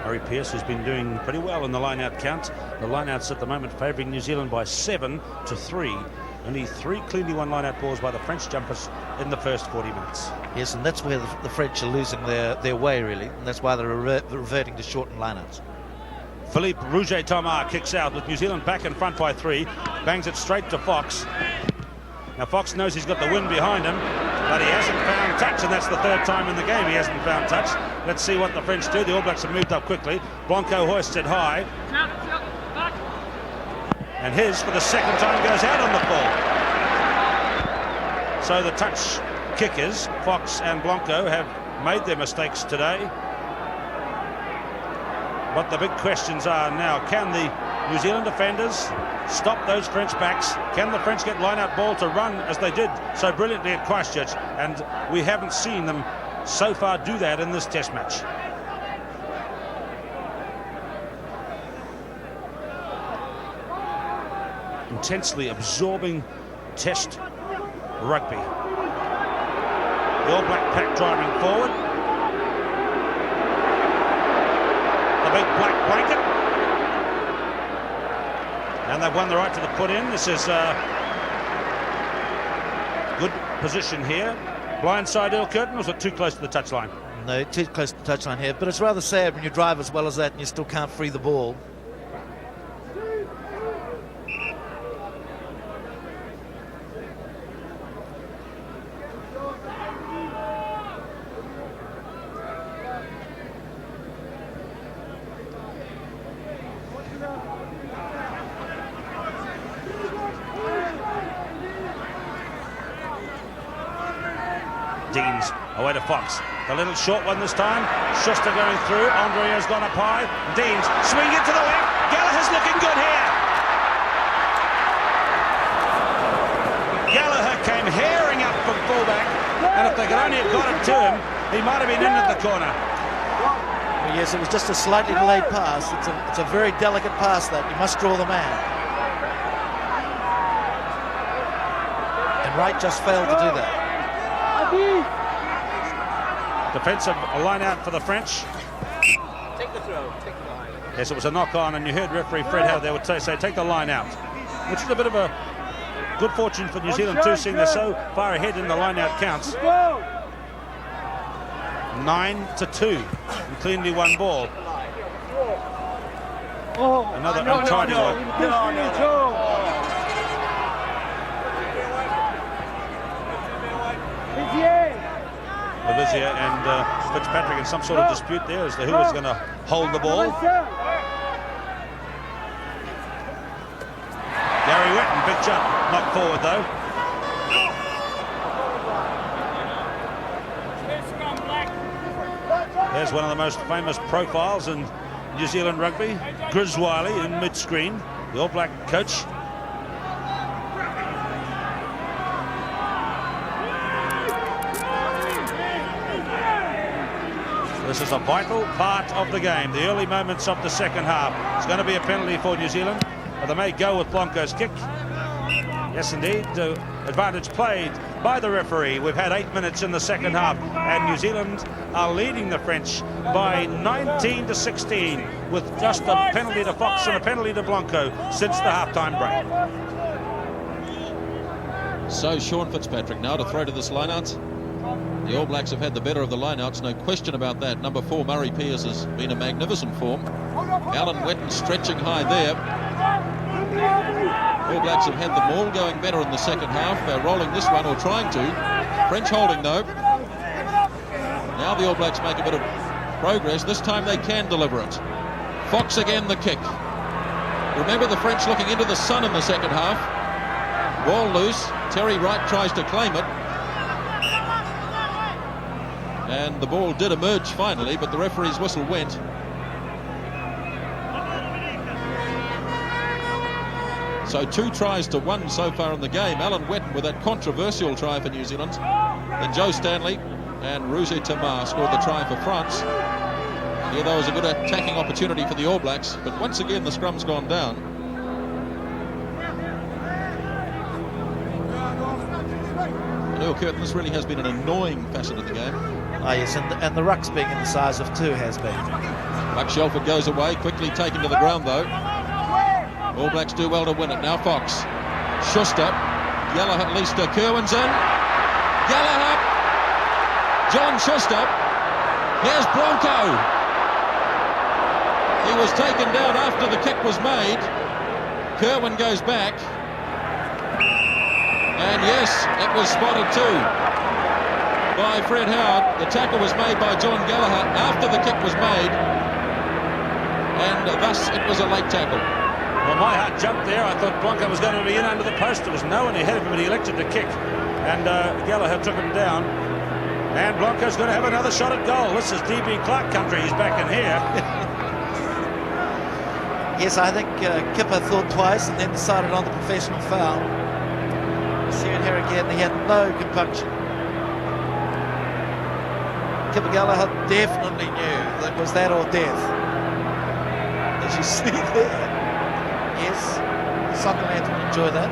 Murray Pearce has been doing pretty well in the line-out count. The line-outs at the moment favouring New Zealand by 7-3. Only 3 cleanly won line-out balls by the French jumpers in the first 40 minutes. Yes, and that's where the French are losing their way, really. And that's why they're reverting to shortened line-outs. Philippe Rouget-Thomas kicks out with New Zealand back in front by 3. Bangs it straight to Fox. Now Fox knows he's got the wind behind him, but he hasn't found touch, and that's the third time in the game he hasn't found touch. Let's see what the French do. The All Blacks have moved up quickly. Blanco hoists it high. And his, for the second time, goes out on the ball. So the touch kickers, Fox and Blanco, have made their mistakes today. But the big questions are now, can the New Zealand defenders stop those French backs? Can the French get line-out ball to run as they did so brilliantly at Christchurch? And we haven't seen them so far do that in this test match. Intensely absorbing test rugby. The All Black pack driving forward. The big black blanket. And they've won the right to the put in. This is a good position here. Blindside Earl Curtin, was it too close to the touchline? No, too close to the touchline here. But it's rather sad when you drive as well as that and you still can't free the ball. Deans away to Fox. The little short one this time. Schuster going through. Andrieux's gone up high. Deans swing it to the left. Gallagher's looking good here. Gallagher came herring up from fullback, and if they could only have got it to him, he might have been in at the corner. Well, yes, it was just a slightly delayed pass. It's a very delicate pass that you must draw the man. And Wright just failed to do that. Defensive line out for the French. Take the throw, take the line. Yes, it was a knock on, and you heard referee Fred Howard there would say take the line out, which is a bit of a good fortune for New Zealand too, seeing they're so far ahead in the line out counts. 9-2, and cleanly won ball. Another untidy one. Bezier and Fitzpatrick in some sort of dispute there as to who was going to hold the ball. Gary Wetton, big jump, knocked forward though. There's one of the most famous profiles in New Zealand rugby, Grizz Wiley in mid-screen, the All Black coach. This is a vital part of the game, the early moments of the second half. It's going to be a penalty for New Zealand, but they may go with Blanco's kick. Yes, indeed, advantage played by the referee. We've had 8 minutes in the second half, and New Zealand are leading the French by 19-16, with just a penalty to Fox and a penalty to Blanco since the halftime break. So Sean Fitzpatrick now to throw to this lineout. The All Blacks have had the better of the lineouts, no question about that. Number 4, Murray Pearce, has been a magnificent form. Alan Wetton stretching high there. All Blacks have had them all going better in the second half. They're rolling this one, or trying to. French holding though. Now the All Blacks make a bit of progress. This time they can deliver it. Fox again, the kick. Remember the French looking into the sun in the second half. Ball loose. Terry Wright tries to claim it. And the ball did emerge finally, but the referee's whistle went. So 2 tries to 1 so far in the game. Alan Wetton with that controversial try for New Zealand. Then Joe Stanley and Rouge Tamar scored the try for France. Here, that was a good attacking opportunity for the All Blacks, but once again the scrum's gone down. Earl Curtin, this really has been an annoying facet of the game. Ah, yes, and the rucks being in the size of 2 has been. Buck Shelford goes away, quickly taken to the ground though. All Blacks do well to win it. Now Fox. Schuster. Gallagher, Leicester, Kerwin's in. Gallagher. John Schuster. Here's Blanco. He was taken down after the kick was made. Kerwin goes back. And yes, it was spotted too by Fred Howard. The tackle was made by John Gallagher after the kick was made. And thus it was a late tackle. Well, my heart jumped there. I thought Blanco was going to be in under the post. There was no one ahead of him, but he elected to kick. And Gallagher took him down. And Blanco's going to have another shot at goal. This is D.B. Clark country. He's back in here. Yes, I think Kipper thought twice and then decided on the professional foul. See it here again. He had no compunction. Kipper Gallagher definitely knew that it was that or death. As you see there. Yes, soccer lads will enjoy that.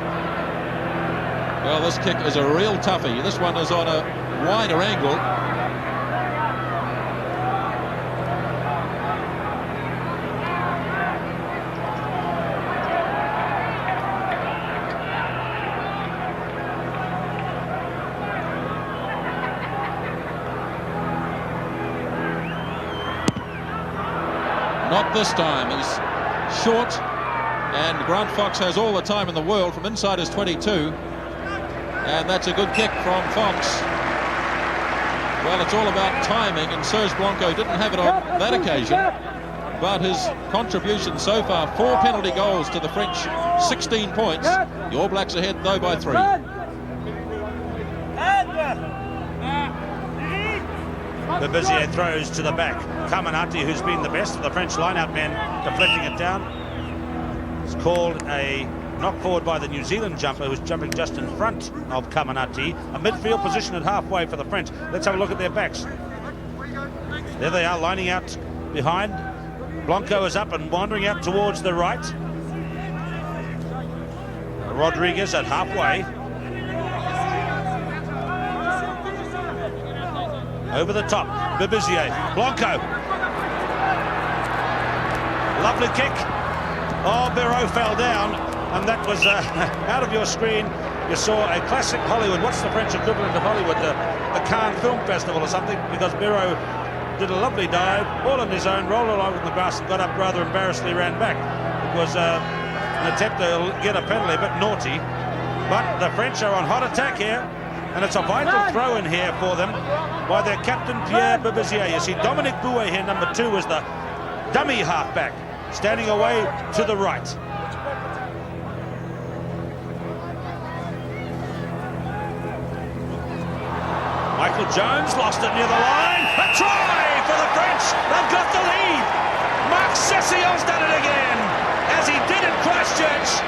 Well, this kick is a real toughie. This one is on a wider angle. Not this time. He's short. And Grant Fox has all the time in the world from inside his 22. And that's a good kick from Fox. Well, it's all about timing, and Serge Blanco didn't have it on that occasion. But his contribution so far, 4 penalty goals to the French, 16 points. The All Blacks ahead, though, by 3. Bezier throws to the back. Kamanati, who's been the best of the French line-out men, deflecting it down. It's called a knock forward by the New Zealand jumper, who's jumping just in front of Kamanati. A midfield position at halfway for the French. Let's have a look at their backs. There they are, lining out behind. Blanco is up and wandering out towards the right. Rodriguez at halfway. Over the top, Bezier, Blanco. Lovely kick. Oh, Biro fell down, and that was out of your screen. You saw a classic Hollywood. What's the French equivalent of Hollywood? The Cannes Film Festival or something, because Biro did a lovely dive, all on his own, rolled along in the grass and got up rather embarrassedly, ran back. It was an attempt to get a penalty, a bit naughty. But the French are on hot attack here. And it's a vital throw in here for them by their captain, Pierre Babizier. You see Dominic Bouet here, number 2, is the dummy halfback, standing away to the right. Michael Jones lost it near the line. A try for the French. They've got the lead. Marc Cesion's done it again, as he did at Christchurch.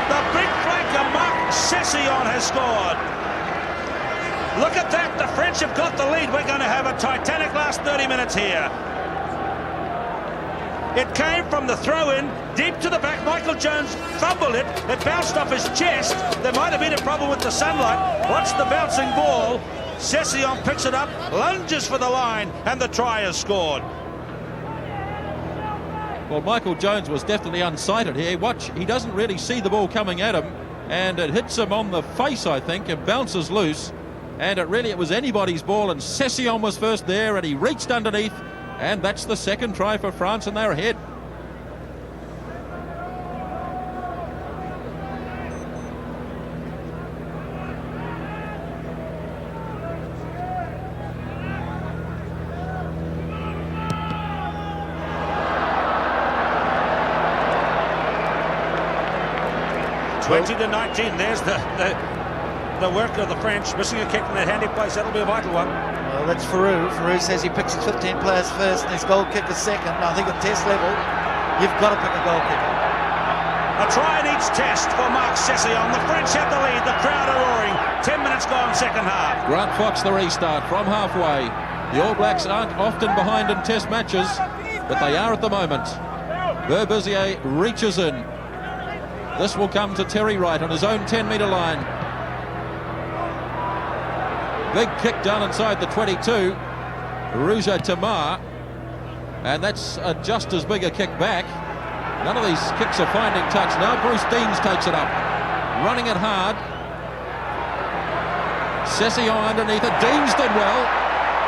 The big flanker Marc Cesion has scored. Look at that, the French have got the lead. We're going to have a titanic last 30 minutes here. It came from the throw-in, deep to the back. Michael Jones fumbled it. It bounced off his chest. There might have been a problem with the sunlight. Watch the bouncing ball. Cesion picks it up, lunges for the line, and the try is scored. Well, Michael Jones was definitely unsighted here. Watch, he doesn't really see the ball coming at him, and it hits him on the face, I think, and bounces loose. And it was anybody's ball, and Cesion was first there, and he reached underneath, and that's the second try for France, and they're ahead. To 19. There's the work of the French, missing a kick in that handy place. That'll be a vital one. Well, that's Farouk. Farouk says he picks his 15 players first and his goal kicker second. I think at test level, you've got to pick a goal kicker. A try in each test for Marc Cesion. The French have the lead. The crowd are roaring. 10 minutes gone, second half. Grant Fox, the restart from halfway. The All Blacks aren't often behind in test matches, but they are at the moment. Berbizier reaches in. This will come to Terry Wright on his own 10-metre line. Big kick down inside the 22. Ruja Tamar. And that's just as big a kick back. None of these kicks are finding touch. Now Bruce Deans takes it up. Running it hard. Cesion underneath it. Deans did well.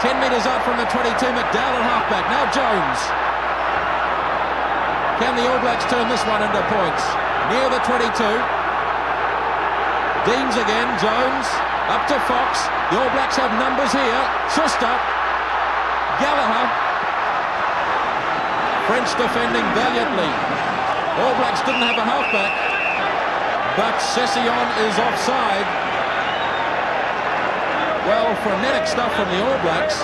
10 metres out from the 22. McDowell at halfback. Now Jones. Can the All Blacks turn this one into points? Near the 22. Deans again, Jones, up to Fox. The All Blacks have numbers here. Schuster, Gallagher. French defending valiantly. All Blacks didn't have a halfback, but Cesion is offside. Well, frenetic stuff from the All Blacks.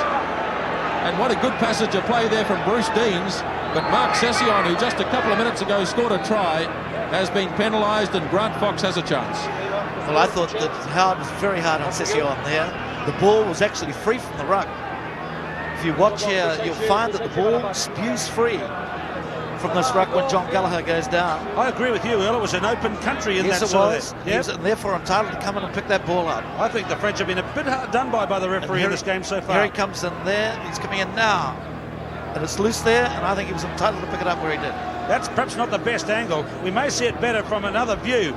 And what a good passage of play there from Bruce Deans. But Marc Cesion, who just a couple of minutes ago scored a try, has been penalised, and Grant Fox has a chance. Well, I thought that Howard was very hard on Cesion there. The ball was actually free from the ruck. If you watch here, you'll find that the ball spews free from this ruck when John Gallagher goes down. I agree with you, Earl. It was an open country in yes, that it sort was. of He was therefore entitled to come in and pick that ball up. I think the French have been a bit hard done by the referee in this game so far. Here he comes in there. He's coming in now. And it's loose there, and I think he was entitled to pick it up where he did. That's perhaps not the best angle. We may see it better from another view.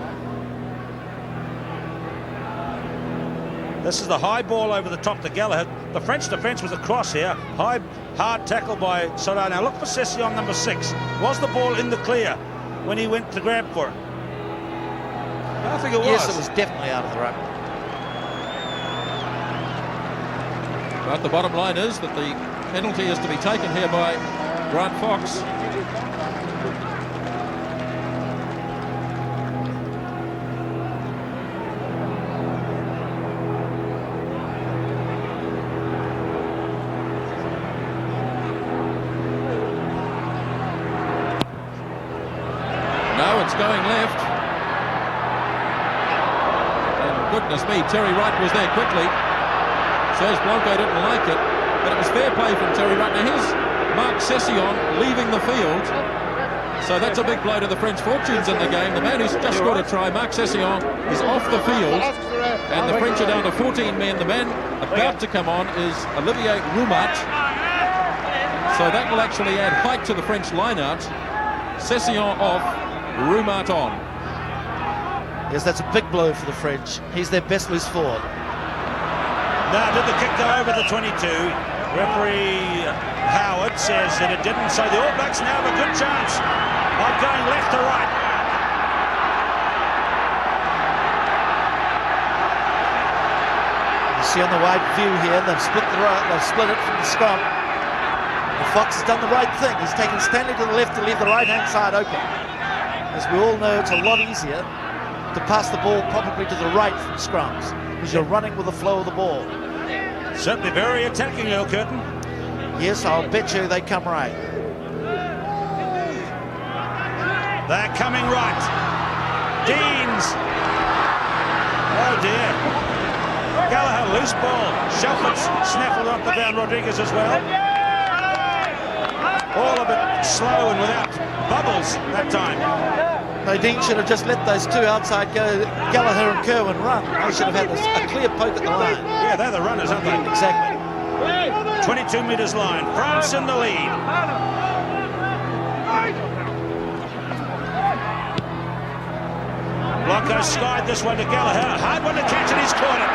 This is the high ball over the top to Gallagher. The French defence was across here. High, hard tackle by Solar. Now look for Cesion, number 6. Was the ball in the clear when he went to grab for it? I think it was. Yes, it was definitely out of the ruck. But the bottom line is that the penalty is to be taken here by Grant Fox. No, it's going left. And goodness me, Terry Wright was there quickly. Serge Blanco didn't like it, but it was fair play from Terry Wright. Now here's Marc Cesion leaving the field. So that's a big blow to the French fortunes in the game. The man who's just scored a try, Marc Cesion, is off the field. And the French are down to 14 men. The man about to come on is Olivier Roumat. So that will actually add height to the French line-out. Cesion off, Roumat on. Yes, that's a big blow for the French. He's their best loose forward. Now, did the kick go over the 22? Referee Howard says that it didn't. So the All Blacks now have a good chance of going left to right. see on the wide view here, they've split it from the scrum. And Fox has done the right thing. He's taken Stanley to the left to leave the right-hand side open. As we all know, it's a lot easier to pass the ball probably to the right from scrums, because you're running with the flow of the ball. Certainly very attacking, Earl Curtin. Yes, I'll bet you they come right. They're coming right. Deans. Oh dear. Gallagher, loose ball. Shelford's snaffled off the ground. Rodriguez as well. All a bit slow and without bubbles that time. No, Dean should have just let those two outside go, Gallagher and Kerwin, run. They should have had a clear poke at the line. Yeah, they're the runners, aren't they? Exactly. 22 metres line. France in the lead. Blanco skied this one to Gallagher. Hard one to catch, and he's caught it.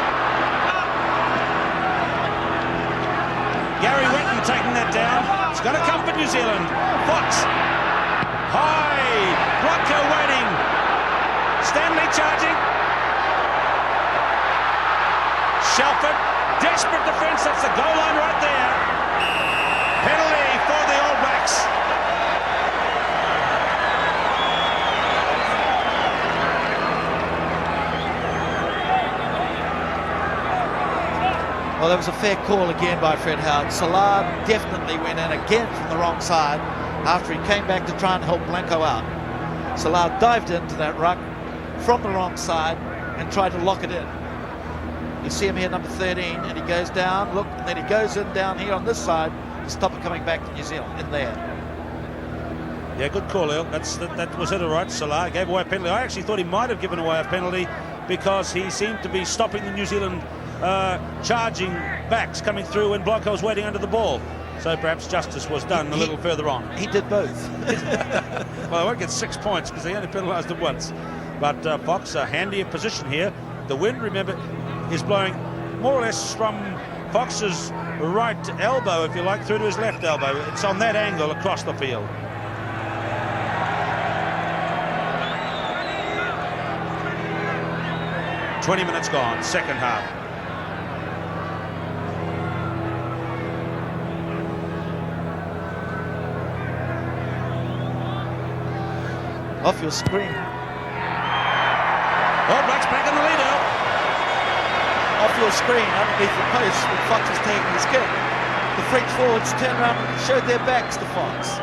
Gary Wetton taking that down. It's going to come for New Zealand. Fox. High. Blanco waiting. Stanley charging. Shelford. Desperate defence. That's the goal line right there. Penalty for the All Blacks. Well, that was a fair call again by Fred Howard. Salah definitely went in again from the wrong side after he came back to try and help Blanco out. Salah dived into that ruck from the wrong side and tried to lock it in. You see him here, number 13, and he goes down, look, and then he goes in down here on this side to stop it coming back to New Zealand, in there. Yeah, good call, Earl. That was it all right. Salah gave away a penalty. I actually thought he might have given away a penalty because he seemed to be stopping the New Zealand charging backs coming through when Blanco was waiting under the ball. So perhaps justice was done a little further on. He did both. Well, I won't get 6 points because they only penalised him once. But Fox, a handier position here. The wind, remember, is blowing more or less from Fox's right elbow, if you like, through to his left elbow. It's on that angle across the field. "20 minutes gone, second half." Off your screen. All Blacks back in the lead, Earl. Off your screen, underneath the post, when Fox was taking his kick. The French forwards turned around and showed their backs to Fox.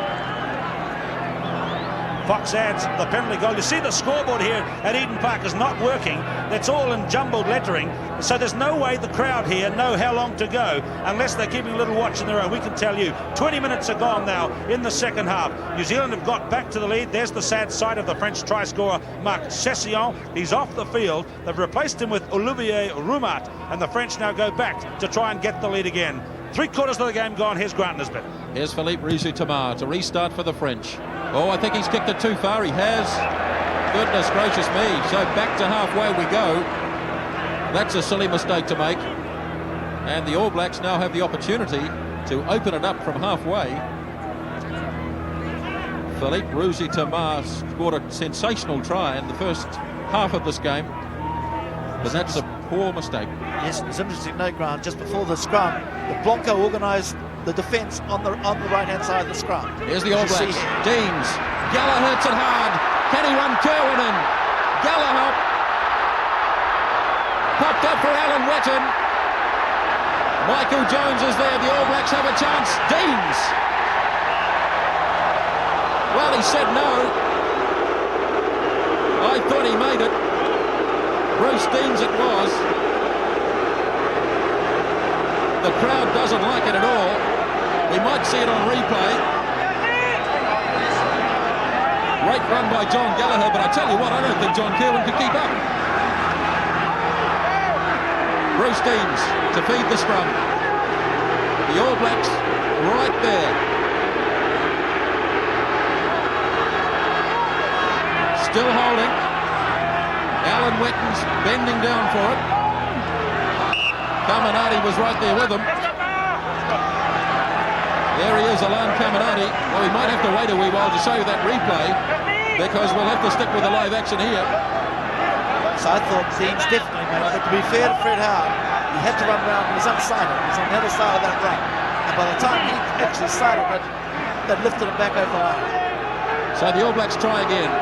Fox adds the penalty goal. You see the scoreboard here at Eden Park is not working. It's all in jumbled lettering. So there's no way the crowd here know how long to go unless they're keeping a little watch in their own. We can tell you 20 minutes are gone now in the second half. New Zealand have got back to the lead. There's the sad side of the French try scorer, Marc Cesion. He's off the field. They've replaced him with Olivier Roumat, and the French now go back to try and get the lead again. 3/4 of the game gone. Here's Grant Nisbet. Here's Philippe Roussou-Tamar to restart for the French. Oh, I think he's kicked it too far. He has. Goodness gracious me. So back to halfway we go. That's a silly mistake to make. And the All Blacks now have the opportunity to open it up from halfway. Philippe Roussou-Tamar scored a sensational try in the first half of this game. But that's a poor mistake. Yes, it's interesting note, Grant, just before the scrum, the Blanco organised the defence on the right-hand side of the scrum. Here's the All Blacks. Deans. Gallagher hits it hard. Can he run Kerwin in? Gallagher. Popped up for Alan Wetton. Michael Jones is there. The All Blacks have a chance. Deans. Well, he said no. I thought he made it. Bruce Deans it was. The crowd doesn't like it at all. We might see it on replay. Great run by John Gallagher, but I tell you what, I don't think John Kerwin could keep up. Bruce Deans to feed the scrum. The All Blacks right there. Still holding. Alan Wetton's bending down for it. Caminati was right there with him. There he is, Alain Caminati. Well, we might have to wait a wee while to show you that replay because we'll have to stick with the live action here. So I thought Deans definitely made it. But to be fair to Fred Howard, he had to run around. He was unsighted. He was on the other side of that run. And by the time he actually sighted it, they lifted him back over the line. So the All Blacks try again.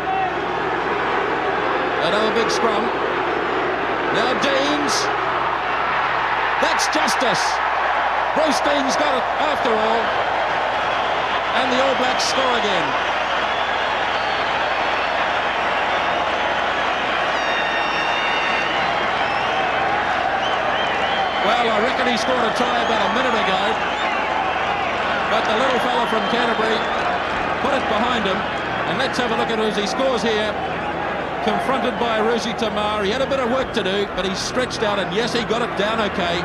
Another big scrum. Now Deans. That's justice. Bruce Deans got it after all. And the All Blacks score again. Well, I reckon he scored a try about a minute ago. But the little fella from Canterbury put it behind him. And let's have a look at as he scores here. Confronted by Ruzi Tamar. He had a bit of work to do, but he stretched out, and yes, he got it down okay.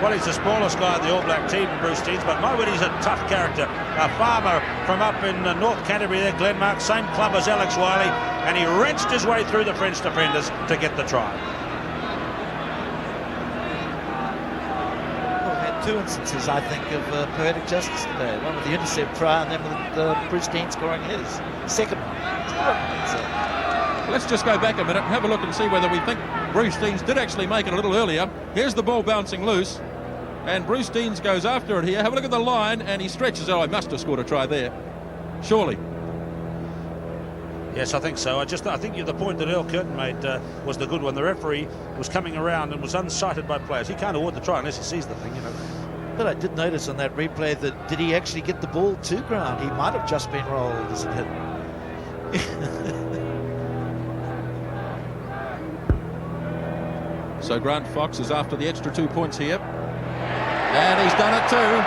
Well, he's the smallest guy of the All Black team, Bruce Deans, but my word, he's a tough character. A farmer from up in North Canterbury there, Glenmark, same club as Alex Wiley, and he wrenched his way through the French defenders to get the try. Well, we had two instances, I think, of poetic justice today. One with the intercept try, and then with Bruce Deans scoring his second one. Let's just go back a minute and have a look and see whether we think Bruce Deans did actually make it a little earlier. Here's the ball bouncing loose, and Bruce Deans goes after it here. Have a look at the line, and he stretches. Oh, he must have scored a try there. Surely. Yes, I think so. I think the point that Earl Curtin made was the good one. The referee was coming around and was unsighted by players. He can't award the try unless he sees the thing, you know. But I did notice on that replay that did he actually get the ball to ground? He might have just been rolled as it hit. So Grant Fox is after the extra 2 points here. And he's done it too.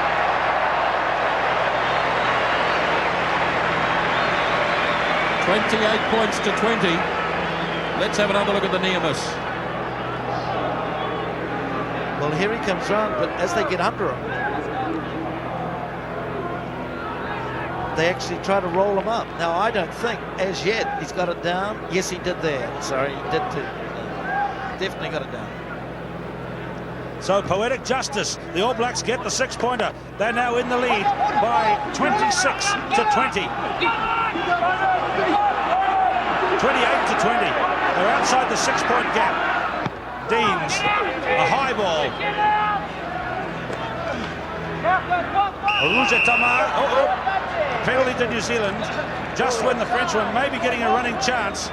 $28 points to 20. Let's have another look at the near miss. Well, here he comes round, but as they get under him, they actually try to roll him up. Now, I don't think, as yet, he's got it down. Yes, he did there. Sorry, he did too. Definitely got it down. So poetic justice. The All Blacks get the 6-pointer. They're now in the lead by 26 to 20. 28 to 20. They're outside the 6-point gap. Deans, a high ball. Ruzi Tamar. Penalty to New Zealand. Just when the French were maybe getting a running chance.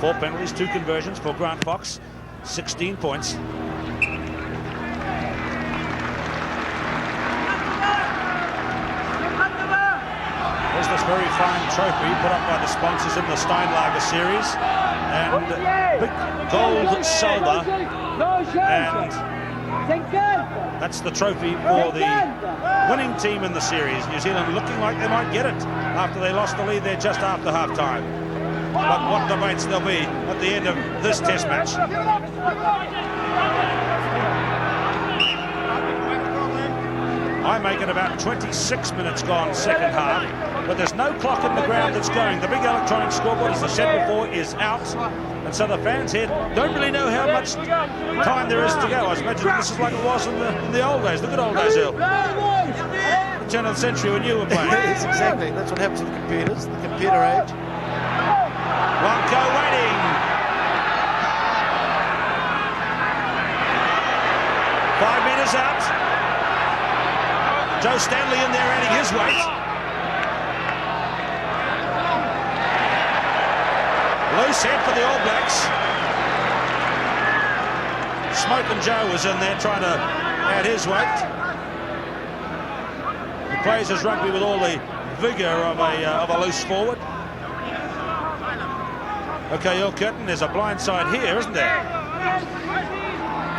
Four penalties, 2 conversions for Grant Fox, 16 points. There's this very fine trophy put up by the sponsors in the Steinlager series, and big gold Solber, and that's the trophy for the winning team in the series. New Zealand looking like they might get it after they lost the lead there just after half-time. But what debates there'll be at the end of this test match. I make it about 26 minutes gone second half, but there's no clock in the ground that's going. The big electronic scoreboard, as I said before, is out, and so the fans here don't really know how much time there is to go. I imagine this is like it was in the old days, the good old days, Earl. The turn of the century when you were playing. Yes, exactly. That's what happens with computers, the computer age. Wonko waiting. 5 metres out. Joe Stanley in there adding his weight. Loose head for the All Blacks. Smoking Joe was in there trying to add his weight. He plays his rugby with all the vigour of a loose forward. Okay, Earl Curtin, there's a blind side here, isn't there?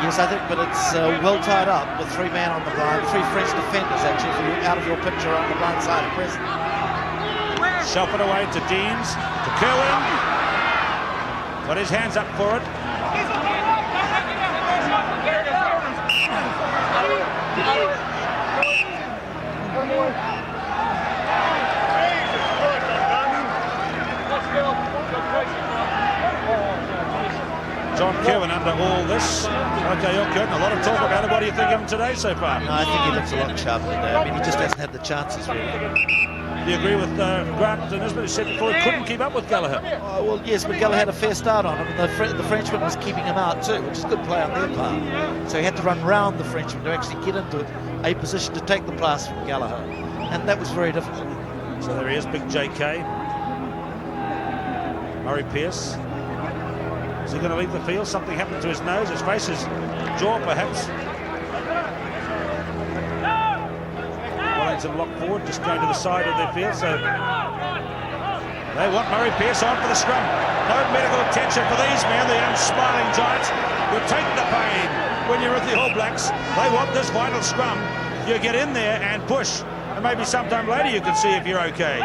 Yes, I think, but it's well tied up with 3 men on the blind, 3 French defenders actually, if you're out of your picture on the blind side at present. Shelf it away to Deans, to Kerwin. Got his hands up for it. John Kerwin under all this. Okay, you're Curtin, a lot of talk about it. What do you think of him today so far? No, I think he looks a lot sharper today. I mean, he just hasn't had the chances, really. Do you agree with Grant and Nisbet, who said before he couldn't keep up with Gallagher? Oh, well, yes, but Gallagher had a fair start on him, and the Frenchman was keeping him out too, which is good play on their part. So he had to run round the Frenchman to actually get into a position to take the pass from Gallagher, and that was very difficult. So there he is, big JK. Murray Pearce. Is he going to leave the field? Something happened to his nose, his face, his jaw perhaps. Wellington lock forward, just going to the side of their field, so they want Murray Pearce on for the scrum. No medical attention for these men, the young smiling giants. You'll take the pain when you're with the All Blacks. They want this vital scrum. You get in there and push, and maybe sometime later you can see if you're okay.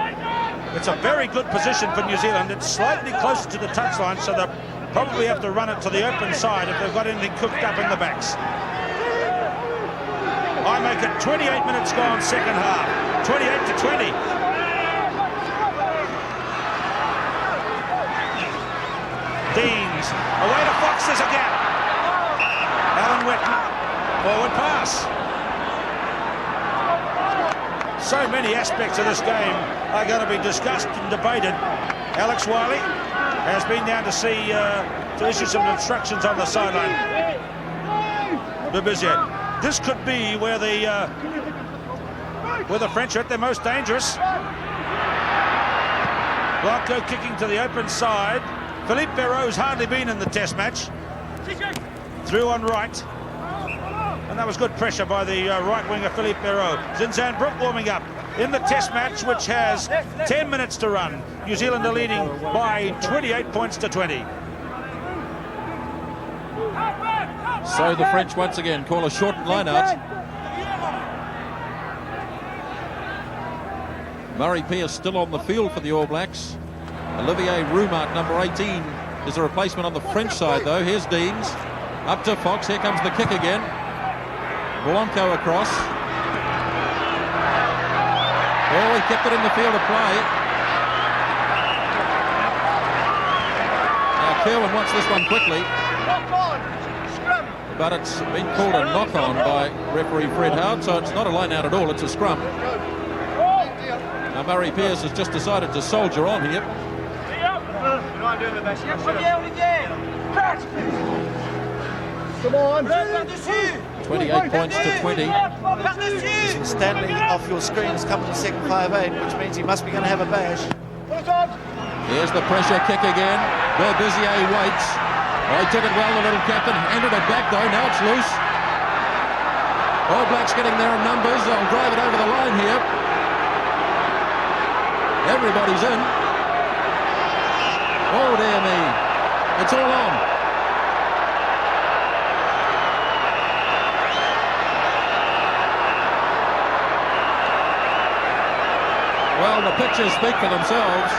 It's a very good position for New Zealand. It's slightly closer to the touchline, so they'll probably have to run it to the open side if they've got anything cooked up in the backs. I make it 28 minutes gone, second half. 28 to 20. Deans, away to Fox, there's a gap. Alan Wetton, forward pass. So many aspects of this game are going to be discussed and debated. Alex Wiley has been down to see, to issue some instructions on the sideline. Babizier. This could be where the French are at their most dangerous. Blanco kicking to the open side. Philippe Perrault's hardly been in the test match. Through on right. And that was good pressure by the right winger Philippe Perrault. Zinzan Brook warming up in the test match, which has 10 minutes to run. New Zealand are leading by 28 points to 20. So the French once again call a short line out. Murray Pearce still on the field for the All Blacks. Olivier Roumat, number 18, is a replacement on the French side though. Here's Deans. Up to Fox. Here comes the kick again. Blanco across. Oh, he kept it in the field of play. Now Kerwin wants this one quickly. But it's been called a knock-on by referee Fred Howard, so it's not a line-out at all, it's a scrum. Now Murray Pearce has just decided to soldier on here. Come on! 28 points to 20. Stanley off your screen has come to second 5'8", which means he must be going to have a bash. Here's the pressure kick again. Berbizier waits. Oh, he took it well, the little captain. Handed it back though, now it's loose. All Blacks getting there in numbers. They'll drive it over the line here. Everybody's in. Oh dear me. It's all on. Well, the pictures speak for themselves.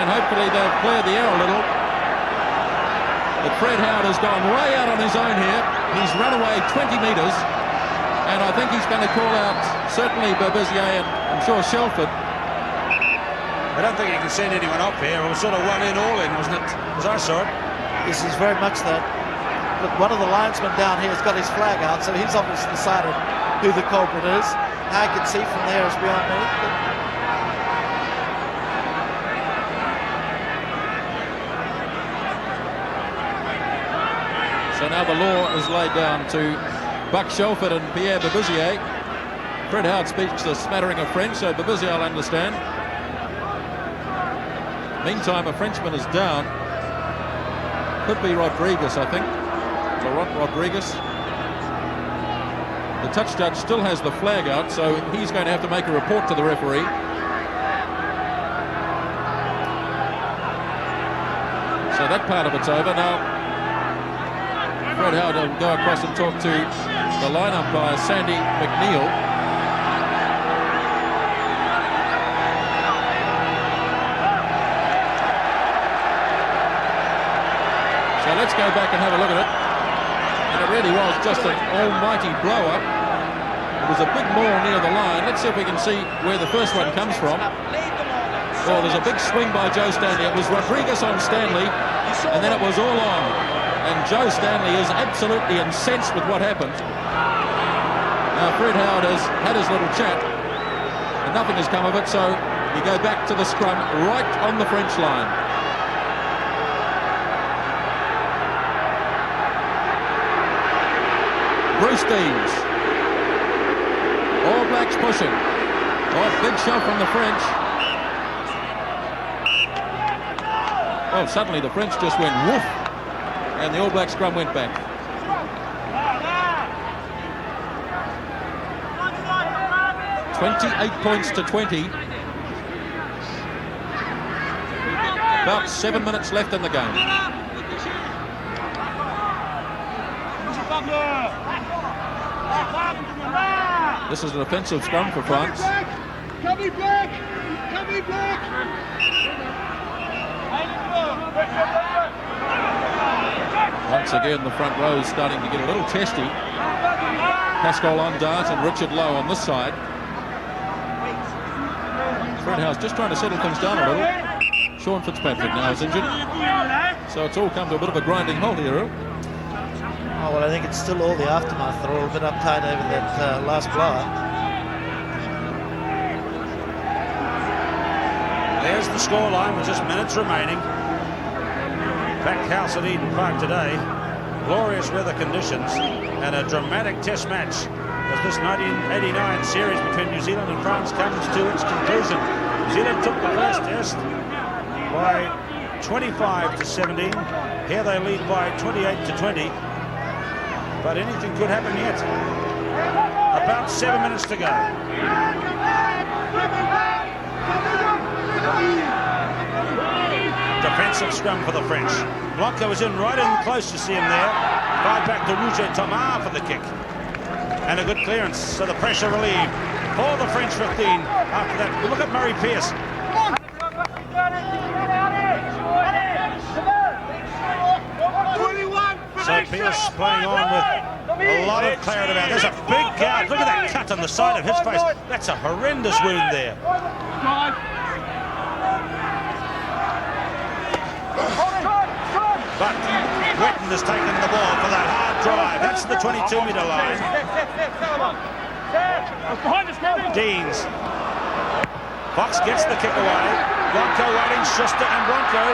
And hopefully they've cleared the air a little. But Fred Howard has gone way out on his own here. He's run away 20 metres. And I think he's going to call out certainly Berbizier and I'm sure Shelford. I don't think he can send anyone up here. It was sort of one in, all in, wasn't it? As I saw it. This is very much that. Look, one of the linesmen down here has got his flag out, so he's obviously decided who the culprit is. How I can see from there is beyond me. So now the law is laid down to Buck Shelford and Pierre Berbizier. Fred Howard speaks a smattering of French, so Berbizier will understand. Meantime, a Frenchman is down. Could be Rodriguez, I think. Laurent Rodriguez. The touch judge still has the flag out, so he's going to have to make a report to the referee. So that part of it's over. Now Fred Howard will go across and talk to the line umpire, Sandy McNeil. So let's go back and have a look at it. And it really was just an almighty blow-up. It was a big maul near the line. Let's see if we can see where the first one comes from. Oh, there's a big swing by Joe Stanley. It was Rodriguez on Stanley, and then it was all on. And Joe Stanley is absolutely incensed with what happened. Now, Fred Howard has had his little chat, and nothing has come of it, so you go back to the scrum right on the French line. Bruce Deans. All Blacks pushing. Oh, big shove from the French. Well, suddenly the French just went woof, and the All Black scrum went back. $28 points to 20. About 7 minutes left in the game. This is an offensive scrum for France. Coming back! Coming back! Once again, the front row is starting to get a little testy. Pascal Ondart and Richard Lowe on this side. Fred House just trying to settle things down a little. Sean Fitzpatrick now is injured. So it's all come to a bit of a grinding halt here, Earl. Oh, well, I think it's still all the aftermath. They're all a bit uptight over that last blower. There's the scoreline with just minutes remaining. Packed house at Eden Park today. Glorious weather conditions and a dramatic test match as this 1989 series between New Zealand and France comes to its conclusion. New Zealand took the first test by 25-17. Here they lead by 28-20. But anything could happen yet. About 7 minutes to go. Defensive scrum for the French. Blanco is in right in close, you see him there. Fired back to Rouget Thomas for the kick. And a good clearance, so the pressure relieved for the French 15. After that, look at Murray Pearce. So Pearce playing on with a lot of clarity about it. There's a big gouge. Look at that cut on the side of his face. That's a horrendous wound there. But Wetton has taken the ball for that hard drive. That's the 22-metre line. Deans. Fox gets the kick away. Blanco waiting. Schuster and Blanco.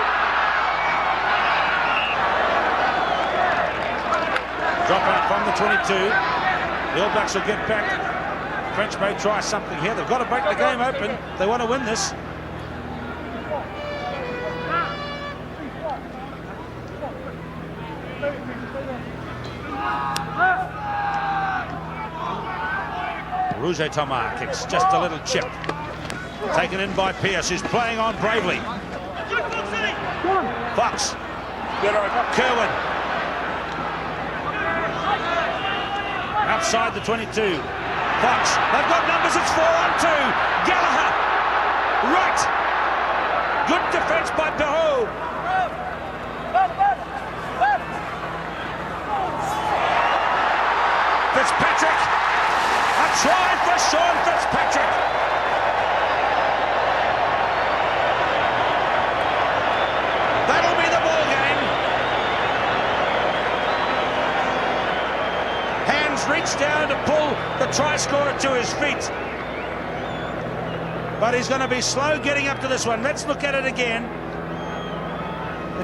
Drop out from the 22. The All Blacks will get back. The French may try something here. They've got to break the game open. They want to win this. Rouget Thomas kicks just a little chip. Taken in by Pearce, who's playing on bravely. Fox. Kerwin. Outside the 22. Fox. They've got numbers. It's 4-on-2. Gallagher. Right. Good defense by Perrault. Fitzpatrick. A try for Sean Fitzpatrick. That'll be the ball game. Hands reach down to pull the try scorer to his feet. But he's going to be slow getting up to this one. Let's look at it again.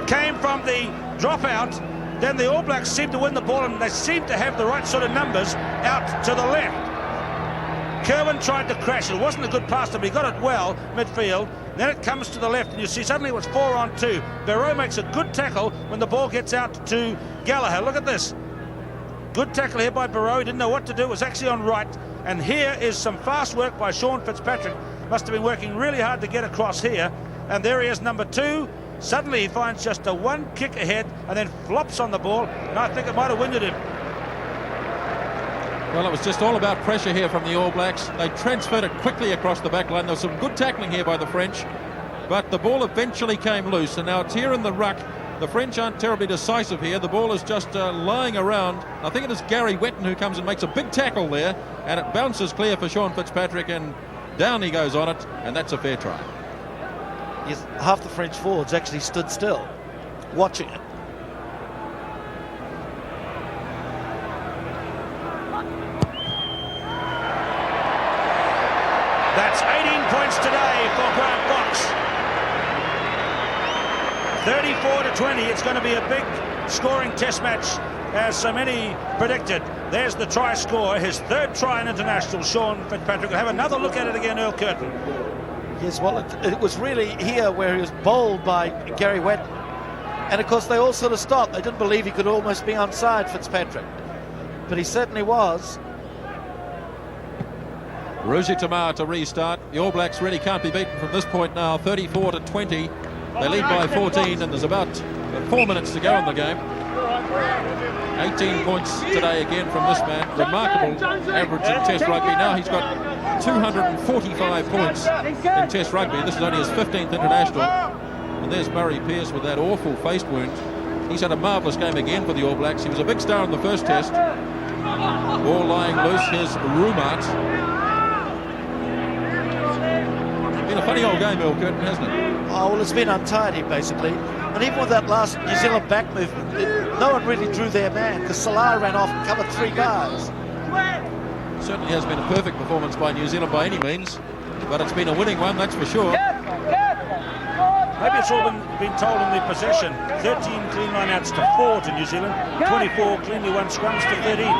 It came from the dropout. Then the All Blacks seem to win the ball, and they seem to have the right sort of numbers out to the left. Kerwin tried to crash. It wasn't a good pass to him. He got it well, midfield. Then it comes to the left, and you see suddenly it was 4-on-2. Perrault makes a good tackle when the ball gets out to Gallagher. Look at this. Good tackle here by Perrault. He didn't know what to do. It was actually on right. And here is some fast work by Sean Fitzpatrick. Must have been working really hard to get across here. And there he is, number 2. Suddenly he finds just a one kick ahead and then flops on the ball, and I think it might have winded him. Well, it was just all about pressure here from the All Blacks. They transferred it quickly across the back line. There was some good tackling here by the French, but the ball eventually came loose, and now it's here in the ruck. The French aren't terribly decisive here. The ball is just lying around. I think it is Gary Wetton who comes and makes a big tackle there, and it bounces clear for Sean Fitzpatrick, and down he goes on it, and that's a fair try. half the French forwards actually stood still, watching it. That's 18 points today for Grant Fox. 34-20. It's going to be a big scoring test match, as so many predicted. There's the try score, his third try in international, Sean Fitzpatrick. We'll have another look at it again, Earl Curtin. Yes, well, it was really here where he was bowled by Gary Wetton. And of course, they all sort of stopped. They didn't believe he could almost be onside, Fitzpatrick. But he certainly was. Ruji Tamar to restart. The All Blacks really can't be beaten from this point now. 34-20. They lead by 14, and there's about 4 minutes to go in the game. 18 points today again from this man. Remarkable average in Test rugby. Now he's got 245 points in Test rugby. This is only his 15th international. And there's Murray Pearce with that awful face wound. He's had a marvellous game again for the All Blacks. He was a big star in the first Test. Ball lying loose. Here's Rumat. Been a funny old game, Earl Curtin, hasn't it? Oh, well, it's been untidy, basically. And even with that last New Zealand back movement, no one really drew their man, because Salah ran off and covered 3 guys. Certainly has been a perfect performance by New Zealand by any means, but it's been a winning one, that's for sure. Maybe it's all been told in the possession. 13 clean line-outs to 4 to New Zealand. 24 cleanly won scrums to 13.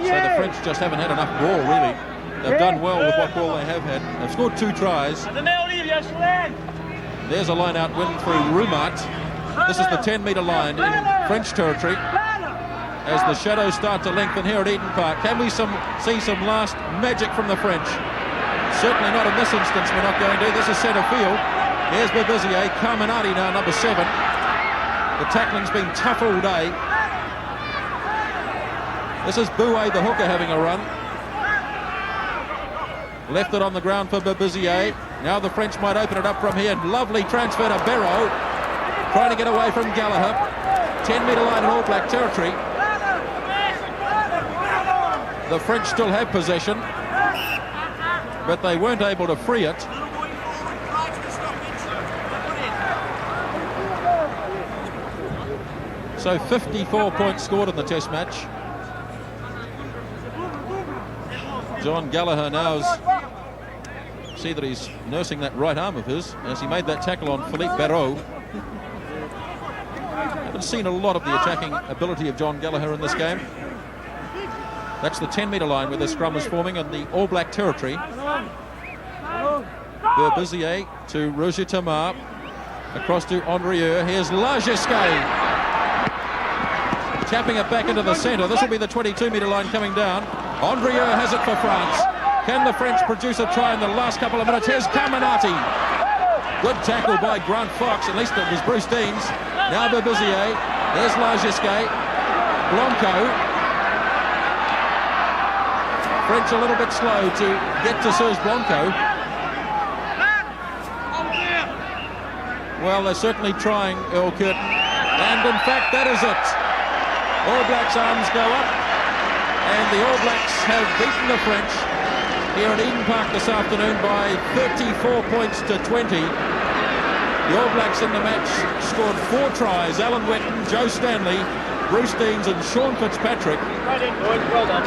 So the French just haven't had enough ball, really. They've done well with what ball they have had. They've scored 2 tries. There's a line-out win through Rumat. This is the 10-metre line in French territory as the shadows start to lengthen here at Eden Park. Can we see some last magic from the French? Certainly not in this instance, we're not going to. This is centre field. Here's Babizier, Carminati now, number 7. The tackling's been tough all day. This is Bouet, the hooker, having a run. Left it on the ground for Babizier. Now the French might open it up from here. Lovely transfer to Barrow. Trying to get away from Gallagher. 10-metre line in All Black territory. The French still have possession, but they weren't able to free it. So 54 points scored in the Test match. John Gallagher now see that he's nursing that right arm of his as he made that tackle on Philippe Barraud. Haven't seen a lot of the attacking ability of John Gallagher in this game. That's the 10-metre line where the scrum is forming in the All Black territory. Berbizier to Roger Tamar. Across to Andrieux. Here's Lagesquet. Tapping it back into the centre. This will be the 22-metre line coming down. Andrieux has it for France. Can the French produce a try in the last couple of minutes? Here's Carminati. Good tackle by Grant Fox. At least it was Bruce Deans. Now Berbizier. There's Lagesquet. Blanco. French a little bit slow to get to Serge Blanco. Well, they're certainly trying, Earl Curtin. And in fact, that is it. All Blacks' arms go up. And the All Blacks have beaten the French here at Eden Park this afternoon by 34 points to 20. The All Blacks in the match scored 4 tries. Alan Wetton, Joe Stanley, Bruce Deans and Sean Fitzpatrick. Well done.